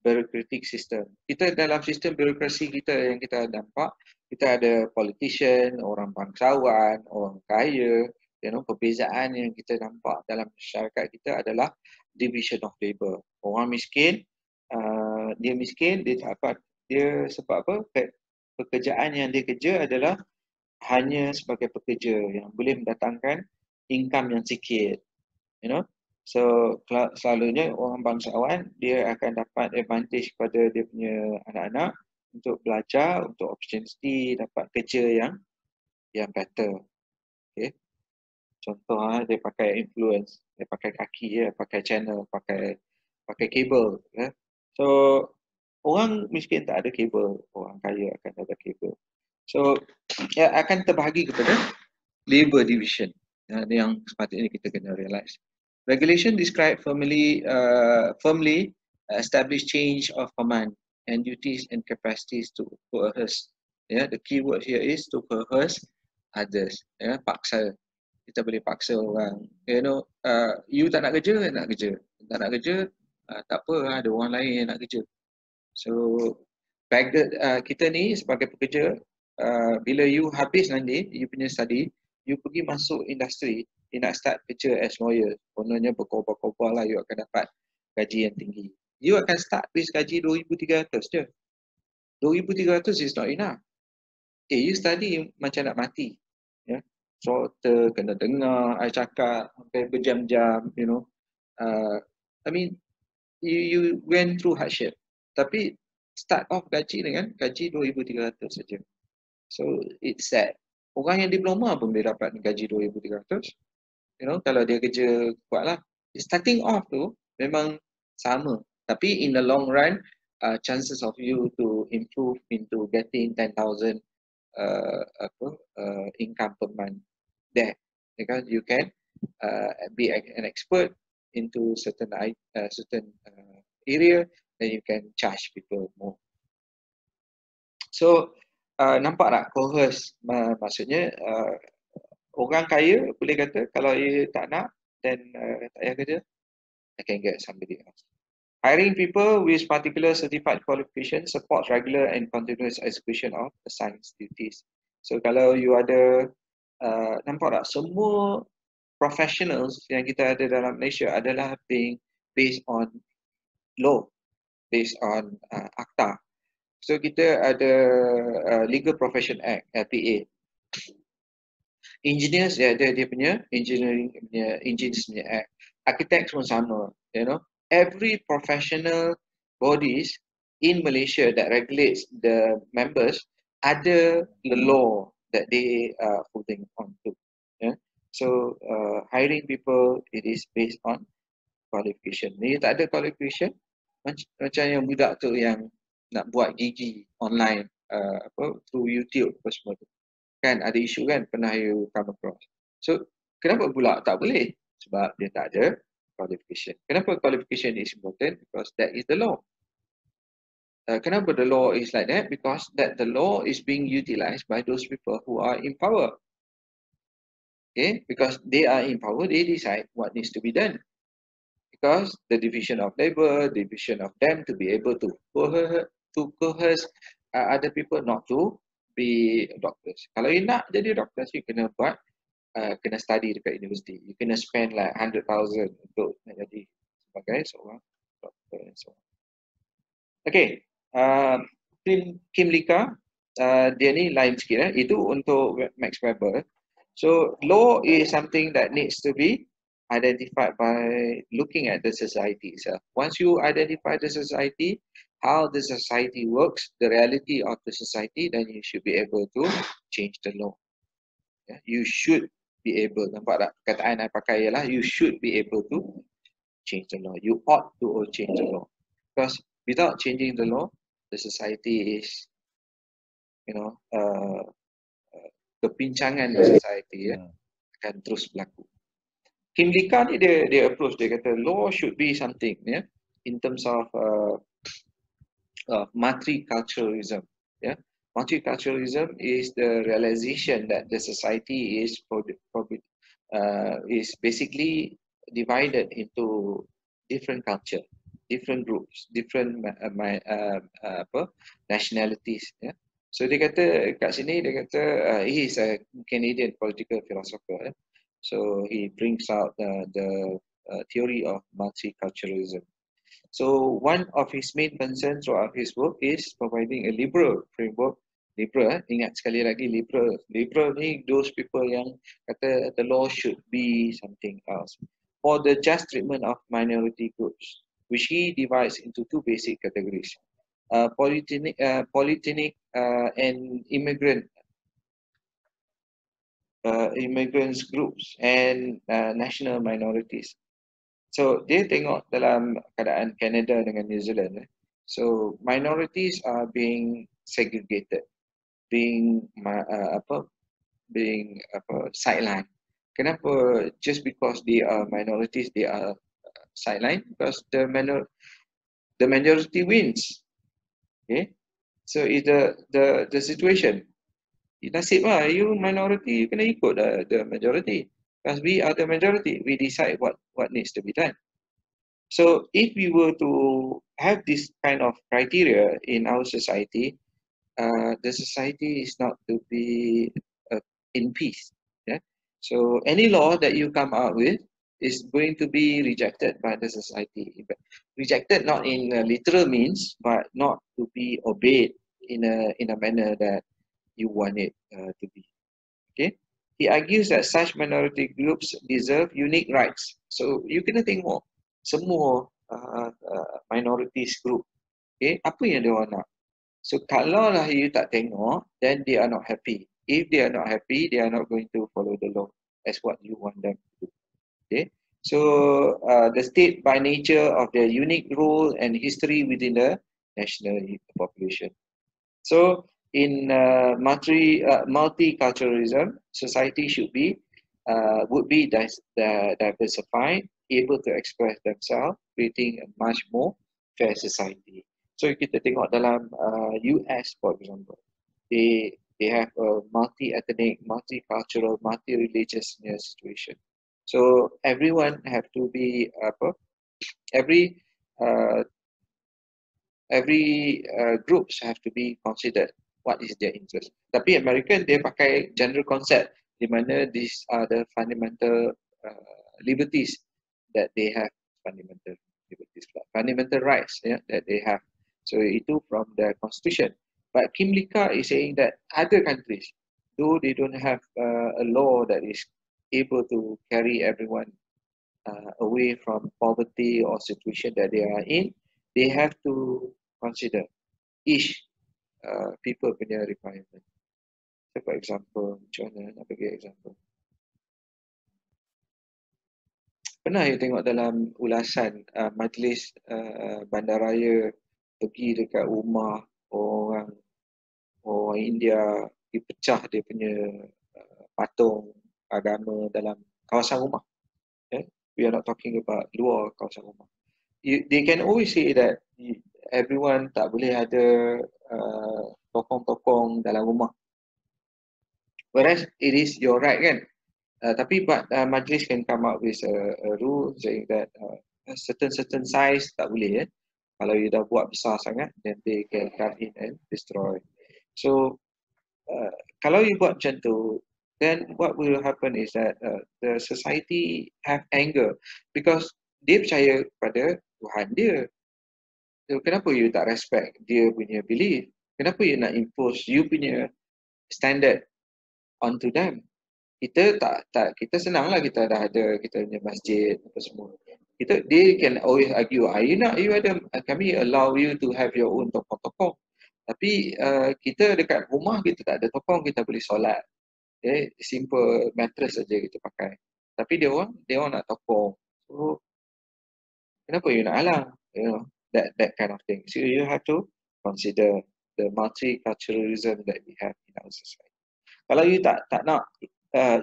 bureaucratic system. Kita dalam sistem birokrasi kita yang kita nampak, kita ada politician, orang bangsawan, orang kaya, you know, perbezaan yang kita nampak dalam masyarakat kita adalah division of labor. Orang miskin, dia miskin, dia dapat, dia sebab apa? Pekerjaan yang dia kerja adalah hanya sebagai pekerja yang boleh mendatangkan income yang sikit, you know. So selalunya orang bangsawan dia akan dapat advantage kepada dia punya anak-anak untuk belajar, untuk opportunity, dapat kerja yang better. Okay. Contoh dia pakai influence, dia pakai kaki, dia pakai channel, pakai kabel. Ya. So orang miskin tak ada kabel, orang kaya akan ada kabel. So akan terbahagi kepada labor division yang sepatutnya kita kena realise. Regulation describe firmly establish change of command and duties and capacities to coerce. The key word here is to coerce others. Paksa. Kita boleh paksa orang. You tak nak kerja, nak kerja. Tak nak kerja, tak apa, ada orang lain yang nak kerja. So, kita ni sebagai pekerja, bila you habis nanti, you punya study, you pergi masuk industri, you nak start kerja as lawyer, kononnya berkobar-kobar lah, you akan dapat gaji yang tinggi. You akan start with gaji 2,300 je. 2,300 is not enough. You study macam nak mati. Sorter, kena dengar, I cakap sampai berjam-jam, you know. I mean, you went through hardship. Tapi start off gaji dengan gaji 2,300 saja. So, it's sad. Orang yang diploma pun boleh dapat gaji 2,300. You know, kalau dia kerja kuatlah. Starting off tu memang sama. Tapi in the long run, chances of you to improve into getting 10,000 income per month there, because you can be an expert into certain area, then you can charge people more. So nampak tak coerce? Maksudnya orang kaya boleh kata kalau dia tak nak, then tak payah kerja, I can get somebody else. Hiring people with particular certified qualification supports regular and continuous execution of assigned duties. So kalau you ada, nampak tak, semua professionals yang kita ada dalam Malaysia adalah being based on law, based on akta. So kita ada Legal Profession Act, LPA. Engineers dia ada dia punya engineering punya engineers punya act. Architects pun sama, you know. Every professional bodies in Malaysia that regulates the members ada the law that they are holding on to. Yeah? So hiring people, it is based on qualification. Ni tak ada qualification, macam yang budak tu yang nak buat gigi online through YouTube apa semua tu. Kan ada isu kan, pernah you come across. So kenapa pula tak boleh? Sebab dia tak ada qualification. Kenapa qualification is important? Because that is the law. Kenapa the law is like that? Because that the law is being utilized by those people who are in power. Okay, because they are in power, they decide what needs to be done. Because the division of labor, division of them to be able to coerce other people not to be doctors. Kalau you nak jadi doctors, you kena buat, kena study dekat university. You kena spend like 100,000 untuk nak jadi sebagai seorang doktor and so on. Okay, Kim Lika, dia ni lain sikit. Itu untuk Max Weber. So law is something that needs to be identified by looking at the society itself. Once you identify the society, how the society works, the reality of the society, then you should be able to change the law. Yeah, you should be able, nampak tak perkataan yang pakai ialah you should be able to change the law. You ought to change the law. Because without changing the law, the society is, kepincangan di society akan terus berlaku. Kim Lika ni dia approach, dia kata law should be something in terms of multiculturalism. Multiculturalism is the realization that the society is basically divided into different culture, different groups, different nationalities. So dia kata kat sini, dia kata he is a Canadian political philosopher. So he brings out the theory of multiculturalism. So one of his main concerns throughout his work is providing a liberal framework. Liberal, ingat sekali lagi liberal. Liberal ni those people yang kata the law should be something else. For the just treatment of minority groups, which he divides into two basic categories. Polyethnic and immigrants groups and national minorities. So dia tengok dalam keadaan Canada dengan New Zealand. So minorities are being segregated, being sidelined. Kenapa? Just because they are minorities, they are sidelined? Because the majority wins. Okay, so it's the situation. Nasib lah, you minority, you kena ikut the majority. Because we are the majority, we decide what needs to be done. So if we were to have this kind of criteria in our society, the society is not to be in peace. Yeah. So any law that you come out with is going to be rejected by the society. Rejected not in literal means, but not to be obeyed in a manner that you want it to be. Okay. He argues that such minority groups deserve unique rights. So you kena tengok semua minorities group. Okay, apa yang dia orang nak? So kalau lah you tak tengok, then they are not happy. If they are not happy, they are not going to follow the law as what you want them to do. Okay, so the state by nature of their unique role and history within the national population. So in multiculturalism, society would be diversified, able to express themselves, creating a much more fair society. So kita tengok dalam US, for example, they have a multi-ethnic, multicultural, multi-religious situation. So everyone have to be every groups have to be considered what is their interest. Tapi American dia pakai general concept di mana these are the fundamental liberties that they have, fundamental rights that they have. So itu from the constitution. But Kim Lika is saying that other countries, though they don't have a law that is able to carry everyone away from poverty or situation that they are in, they have to consider each people punya requirement. So for example, macam mana nak bagi example? Pernah you tengok dalam ulasan majlis bandaraya pergi dekat rumah orang India, dipecah dia punya patung agama dalam kawasan rumah. We are not talking about luar kawasan rumah. They can always say that everyone tak boleh ada tokong-tokong dalam rumah. Whereas it is your right kan. Tapi majlis can come up with a rule saying that a certain size tak boleh Kalau you dah buat besar sangat, then they can come in and destroy. So kalau you buat macam tu, then what will happen is that the society have anger because dia percaya pada Tuhan dia. So, kenapa you tak respect dia punya belief? Kenapa you nak impose you punya standard onto them? Kita kita senang lah, kita dah ada kita punya masjid apa semua. They can always argue, you ada, kami allow you to have your own tokong-tokong. Tapi kita dekat rumah kita tak ada tokong, kita boleh solat. Simple mattress saja kita pakai. Tapi dia orang nak tokong. So kenapa you nak halang? That kind of thing. So you have to consider the multiculturalism that we have in our society. Kalau you tak nak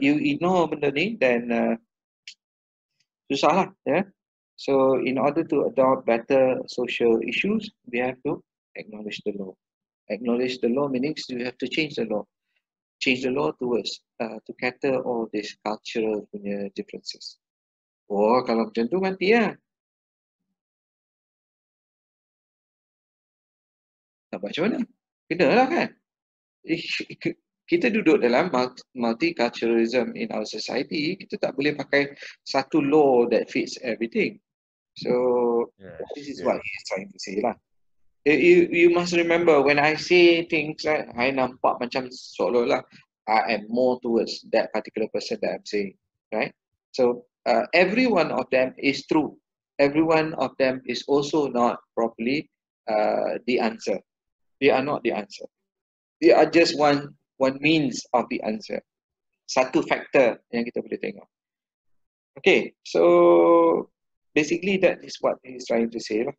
you ignore benda ni, then susah lah. So in order to adopt better social issues, we have to acknowledge the law. Acknowledge the law means you have to change the law. Change the law towards to cater all these cultural punya differences. Kalau macam tu mati lah. Nak buat macam mana? Kena lah kan? Kita duduk dalam multiculturalism in our society, kita tak boleh pakai satu law that fits everything. So this is what he's trying to say lah. You must remember when I say things like I nampak macam seolah-olah I am more towards that particular person that I'm saying, right? So every one of them is true. Every one of them is also not properly the answer. They are not the answer. They are just one means of the answer. Satu factor yang kita boleh tengok. Okay, so basically that is what he's trying to say lah.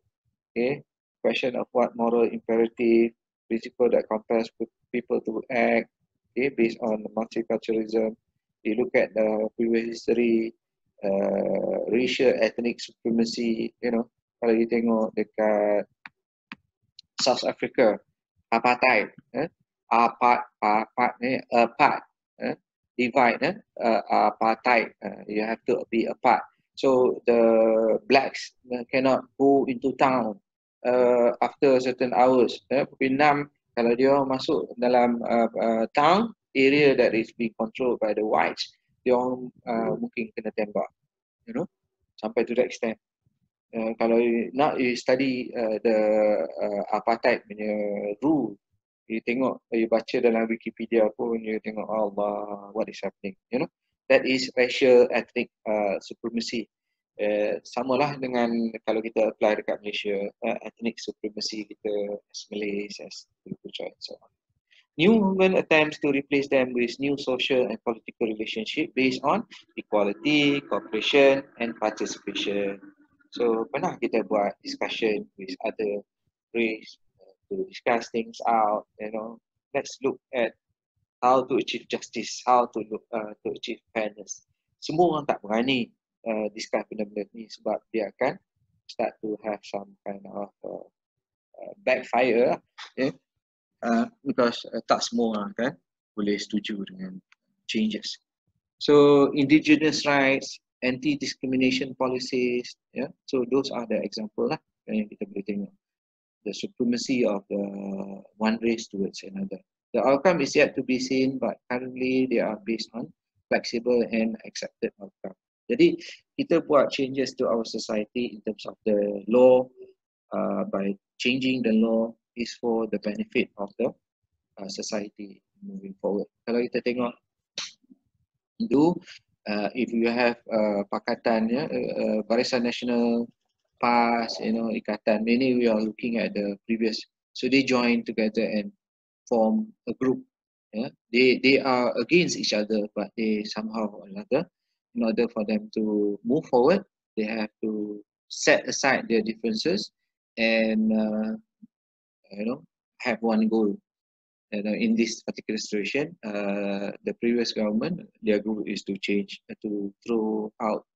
Okay, question of what moral imperative, principle that compels people to act, okay, based on multiculturalism. You look at the previous history, racial ethnic supremacy, kalau you tengok dekat South Africa, apartheid, divide, apartheid, you have to be apart. So the blacks cannot go into town after certain hours. Pukul 6, kalau dia masuk dalam town area that is being controlled by the whites, dia mungkin kena tembak, sampai to the extent. Kalau you study the apartheid punya rule, you tengok, you baca dalam Wikipedia pun, you tengok Allah, what is happening, that is racial ethnic supremacy. Samalah dengan kalau kita apply dekat Malaysia, ethnic supremacy kita as Malays, as Filipino, and so on. New movement attempts to replace them with new social and political relationship based on equality, cooperation, and participation. So pernah kita buat discussion with other race to discuss things out, let's look at how to achieve justice, how to achieve fairness. Semua orang tak berani discuss benda-benda ni sebab dia akan start to have some kind of backfire, because tak semua orang kan boleh setuju dengan changes. So indigenous rights, anti-discrimination policies, so those are the example lah yang kita boleh tengok. The supremacy of the one race towards another. The outcome is yet to be seen, but currently they are based on flexible and accepted outcome. Jadi kita buat changes to our society in terms of the law, by changing the law is for the benefit of the society moving forward. Kalau kita tengok if you have pakatan, Barisan Nasional, PAS, Ikatan, many we are looking at the previous, so they join together and form a group. They are against each other, but they somehow or another, in order for them to move forward, they have to set aside their differences and have one goal. In this particular situation, the previous government, their goal is to change, to throw out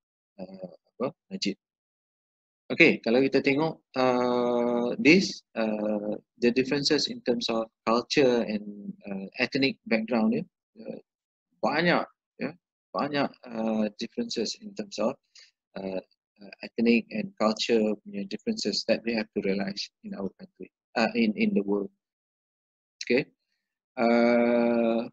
Najib. Okay, kalau kita tengok the differences in terms of culture and ethnic background ya, banyak ya, banyak differences in terms of uh, ethnic and culture punya differences that we have to realize in our country, in the world. Okay, 49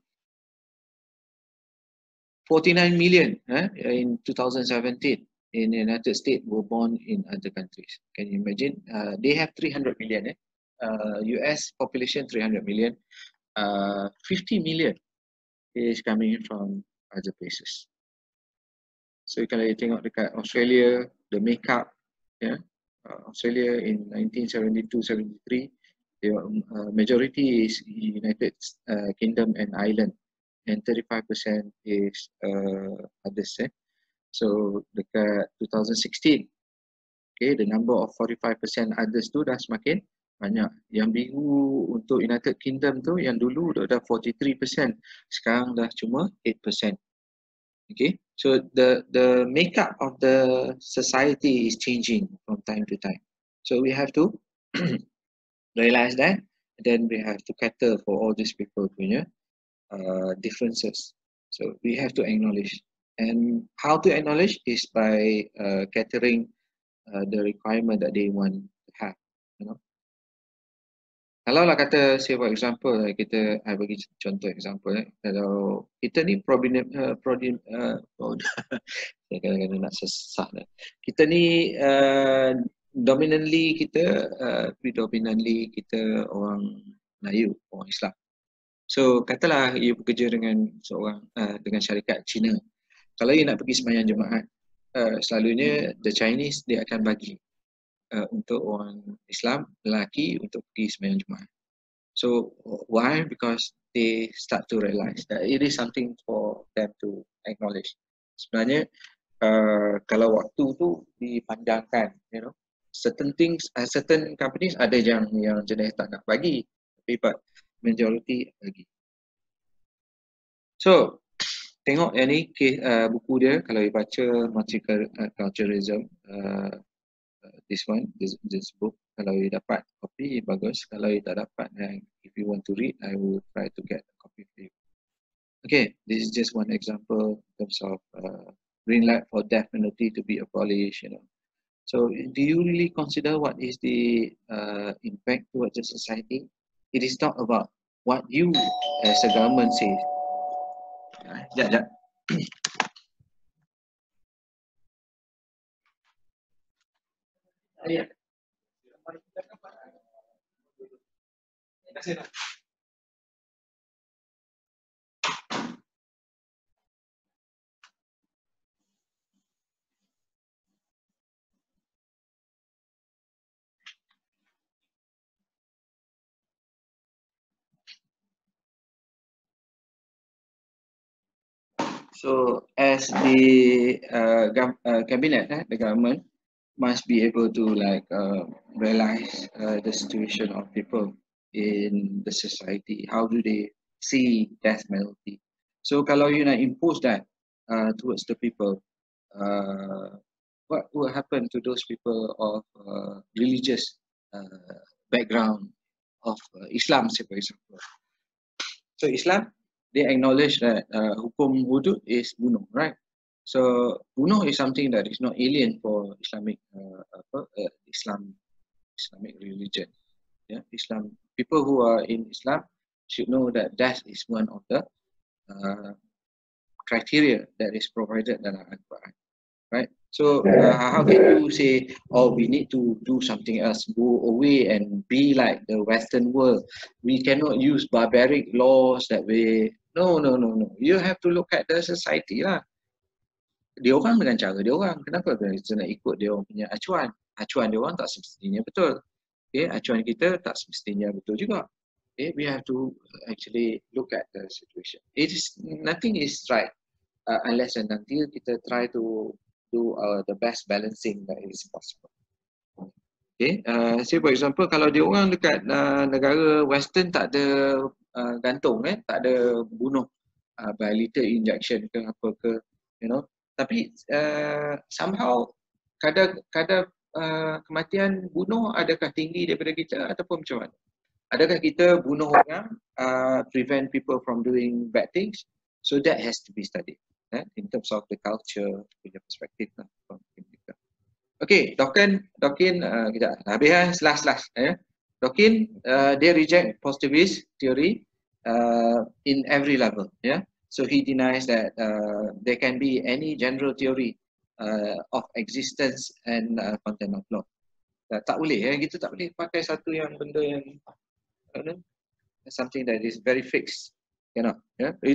million in 2017 in the United States were born in other countries. Can you imagine? They have 300 million. US population 300 million. 50 million is coming from other places. So kalau you tengok dekat Australia, the makeup, Australia in 1972-73, the majority is United Kingdom and Ireland, and 35% is others. So dekat 2016, okay, the number of 45% others tu dah semakin banyak. Yang biru untuk United Kingdom tu yang dulu dah 43%, sekarang dah cuma 8%. Okay, so the makeup of the society is changing from time to time. So we have to realize that, then we have to cater for all these people punya differences. So we have to acknowledge. And how to acknowledge is by catering the requirement that they want to have. You know, kalau lah kata, say for example, kita, I bagi contoh example, kalau kita ni saya kadang-kadang nak sesak dah. Kita ni predominantly kita orang Melayu, orang Islam. So katalah you bekerja dengan dengan syarikat Cina. Kalau you nak pergi sembahyang Jumaat, selalunya the Chinese dia akan bagi untuk orang Islam lelaki untuk pergi sembahyang Jumaat. So why? Because they start to realize that it is something for them to acknowledge. Sebenarnya kalau waktu tu dipanjangkan, you know, certain things, certain companies ada yang jenis tak nak bagi, tapi but majority bagi. So tengok yang ni buku dia, kalau you baca Multiculturalism, this book, kalau you dapat copy bagus, kalau you tak dapat, then if you want to read, I will try to get a copy for you. Okay, this is just one example in terms of green light for death penalty to be abolished, you know. So do you really consider what is the impact towards the society? It is not about what you as a government say. Sekejap. So as the cabinet, the government must be able to realize the situation of people in the society. How do they see death penalty? So kalau you nak impose that towards the people, what will happen to those people of religious background of Islam, say for example? So Islam, they acknowledge that hukum hudud is bunuh, right? So bunuh is something that is not alien for Islamic Islamic religion. Yeah, Islam, people who are in Islam should know that death is one of the criteria that is provided dalam Al-Quran, right? So how can you say, oh, we need to do something else, go away and be like the Western world? We cannot use barbaric laws that way. No. You have to look at the society lah. Dia orang dengan cara dia orang. Kenapa kita nak ikut dia orang punya acuan? Acuan dia orang tak semestinya betul. Okay, acuan kita tak semestinya betul juga. Okay, we have to actually look at the situation. Nothing is right unless and until kita try to do the best balancing that is possible. Okay, say for example, kalau dia orang dekat negara Western tak ada gantung, tak ada bunuh by lethal injection ke apa ke, you know. Tapi somehow kadar kematian bunuh adakah tinggi daripada kita ataupun macam mana? Adakah kita bunuh orang prevent people from doing bad things? So that has to be studied in terms of the culture punya perspektif lah. Okay, Dawkins kita habis last. Dawkins dia reject positivist theory in every level. So he denies that there can be any general theory of existence and content of law. Tak boleh kita tak boleh pakai satu yang benda yang something that is very fixed. You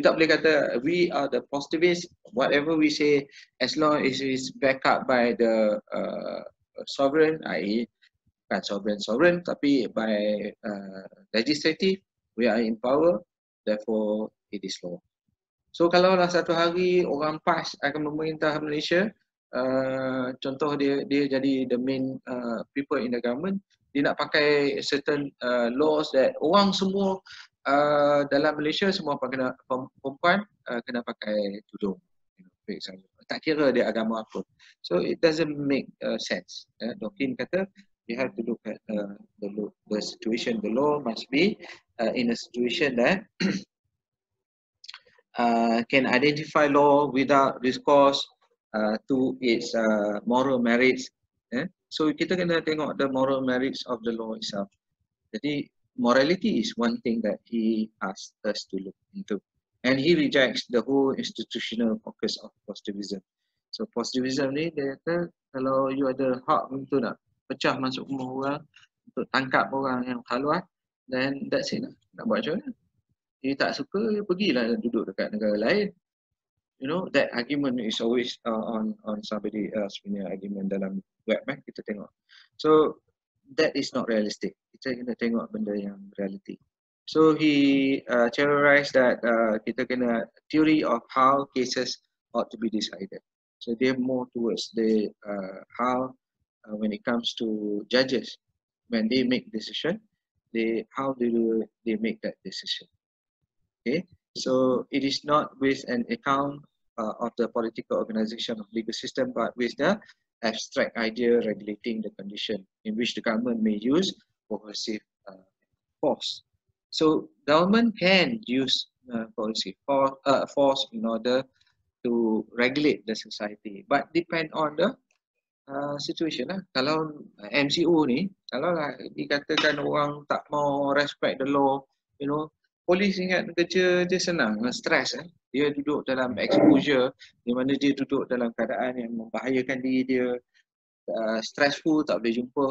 tak boleh kata we are the positivists, whatever we say as long as it is backed up by the sovereign, i.e. bukan sovereign tapi by legislative, we are in power, therefore it is law. So kalau lah satu hari orang PAS akan memerintah Malaysia, contoh dia jadi the main people in the government, dia nak pakai certain laws that orang semua dalam Malaysia semua perempuan kena pakai tudung, tak kira dia agama apa. So it doesn't make sense. Dawkins kata you have to look at the situation. The law must be in a situation that can identify law without recourse to its moral merits. So kita kena tengok the moral merits of the law itself. Jadi morality is one thing that he asked us to look into, and he rejects the whole institutional focus of positivism. So positivism ni dia kata kalau you ada hak untuk nak pecah masuk rumah orang, untuk tangkap orang yang haluan, then that's it lah. Nak buat macam mana? Dia tak suka, dia pergilah duduk dekat negara lain. That argument is always on somebody else punya argument dalam web kita tengok. So that is not realistic. Kita kena tengok benda yang reality. So he theorized that kita kena theory of how cases ought to be decided. So they're more towards the how when it comes to judges, when they make decision, how do they make that decision? Okay, so it is not with an account of the political organization of legal system, but with the abstract idea regulating the condition in which the government may use coercive force. So government can use coercive force in order to regulate the society, but depend on the situation lah. Kalau MCO ni, kalau lah dikatakan orang tak mau respect the law, polis ingat kerja dia senang, stress. Dia duduk dalam exposure, di mana dia duduk dalam keadaan yang membahayakan diri dia, stressful, tak boleh jumpa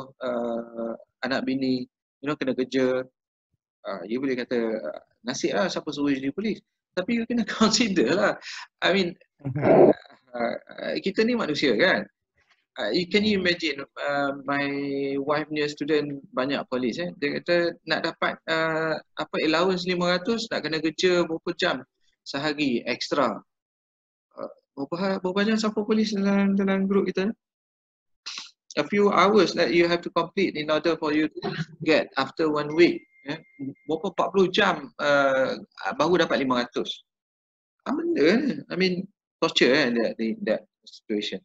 anak bini, kena kerja. You boleh kata nasib lah siapa suruh jadi polis. Tapi you kena consider lah. I mean, kita ni manusia kan. Can you imagine my wife punya student banyak polis dia kata nak dapat allowance 500 nak kena kerja berapa jam sehari extra. Berapa banyak siapa polis dalam grup kita? A few hours that you have to complete in order for you to get after 1 week. Berapa 40 jam baru dapat 500. Benda I mean torture that situation.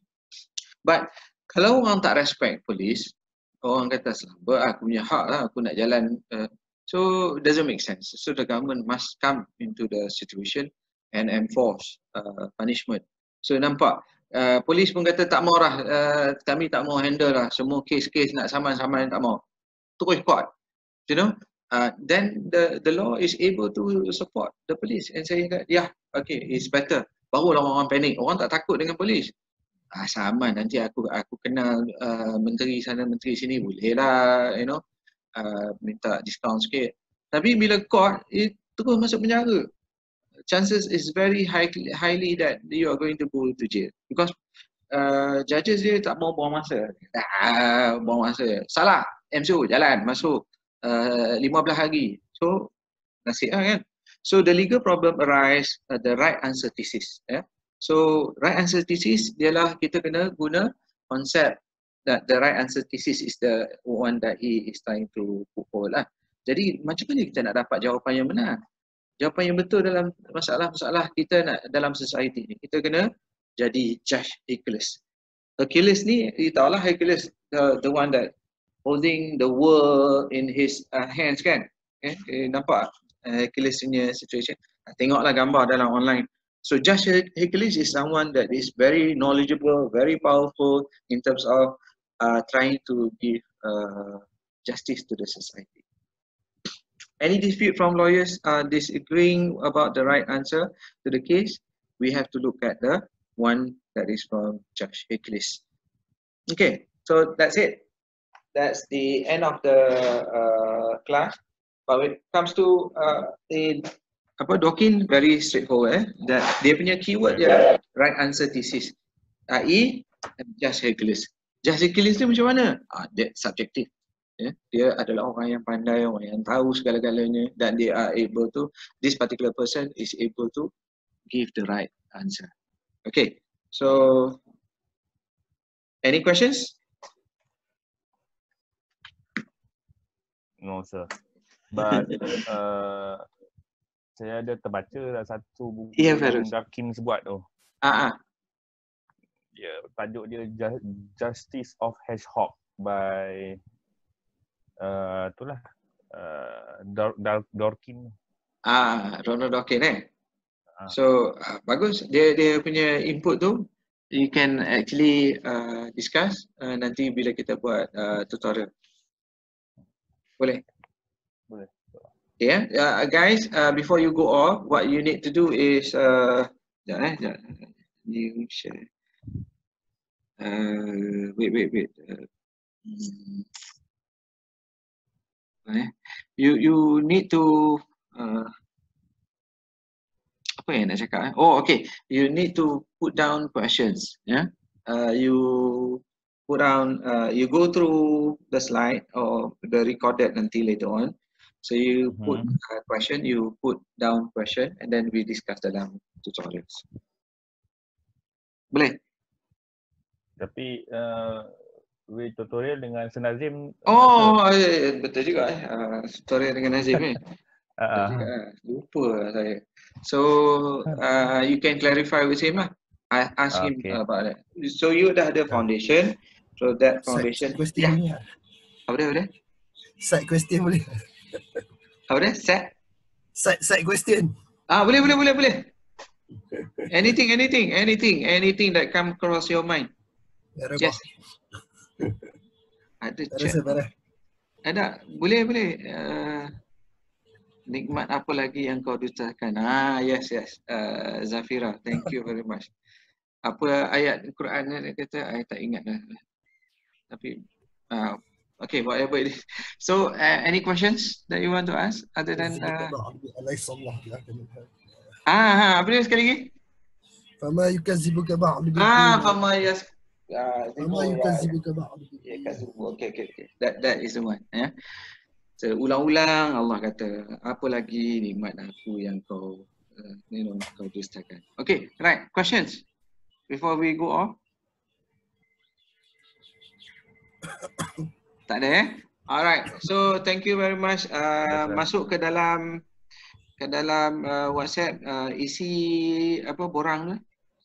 But kalau orang tak respect polis, orang kata selamba aku punya hak lah, aku nak jalan. So it doesn't make sense. So the government must come into the situation and enforce punishment. So nampak polis pun kata tak mau lah, kami tak mau handle lah semua kes-kes nak saman-saman tak mau. Terus court. Then the law is able to support the police and say that okay, it's better. Barulah orang panik. Orang tak takut dengan polis. Saman nanti aku kenal menteri sana menteri sini boleh lah minta diskaun sikit. Tapi bila court terus masuk penjara, chances is very highly that you are going to go to jail because judges dia tak mau buang masa. Buang masa salah MCO jalan masuk 15 hari, so nasib lah kan. So the legal problem arise the right answer thesis. So right answer thesis ialah kita kena guna konsep that the right answer thesis is the one that he is trying to put forward lah. Jadi macam mana kita nak dapat jawapan yang benar? Jawapan yang betul dalam masalah-masalah kita dalam society ni. Kita kena jadi judge Hercules. Hercules ni, tahulah Hercules the one that holding the world in his hands kan. Nampak Hercules punya situation. Tengoklah gambar dalam online. So Judge Hercules is someone that is very knowledgeable, very powerful in terms of trying to give justice to the society. Any dispute from lawyers disagreeing about the right answer to the case, we have to look at the one that is from Judge Hercules. Okay, so that's it. That's the end of the class. But when it comes to Dawkins, very straightforward. That dia punya keyword dia right answer thesis. I.e. Judge Hercules. Judge Hercules ni macam mana? That subjective. Dia adalah orang yang pandai, orang yang tahu segala-galanya, dan they are able to, this particular person is able to give the right answer. Okay, so any questions? No sir. But saya ada terbaca lah satu buku yang Dawkins buat tu. Ya, tajuk dia Justice of Hedgehog by itulah Dawkins. Ronald Dawkins So bagus dia punya input tu you can actually discuss nanti bila kita buat tutorial. Boleh? Boleh. Yeah, guys, before you go off, what you need to do is new share. Wait. You need to apa yang nak cakap? Oh, okay. You need to put down questions. Yeah. You put down. You go through the slide or the recorded nanti later on. So you put a question. You put down question, and then we discuss dalam tutorials. Boleh? Tapi tutorial dengan Nazim. Oh, betul juga tutorial dengan Nazim ni. Lupa saya. So you can clarify with him lah. I ask him about that. So you dah ada foundation. So that foundation. Question Apa dia? Side question boleh? Apa dia? Side question. Boleh. Anything that come across your mind. Yes. Ada chat. Ada. Boleh. Nikmat apa lagi yang kau dustakan? Yes. Zafira, thank you very much. Apa ayat Quran dia kata? I tak ingat dah. Tapi okay, whatever it is. So any questions that you want to ask other than apa dia sekali lagi? Fama yukazzibuka ba'du bil fama yukazzibuka ba'du. Okay. That is the one. Yeah. So, ulang-ulang Allah kata, apa lagi nikmat aku yang kau kau dustakan. Okay, right. Questions before we go off? Tak ada Alright. So thank you very much. Masuk ke dalam WhatsApp isi apa borang tu?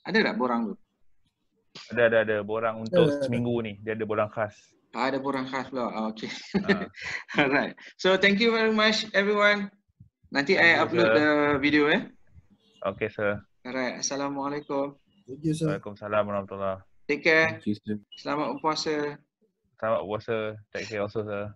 Ada tak borang tu? Ada borang untuk seminggu ni. Dia ada borang khas. Ada borang khas pula. Okay. Alright. So thank you very much everyone. Nanti I upload the video Okay sir. Alright. Assalamualaikum. Thank you sir. Waalaikumsalam warahmatullahi. Take care. Thank you, sir. Selamat berpuasa. Selamat puasa. Take care also sir.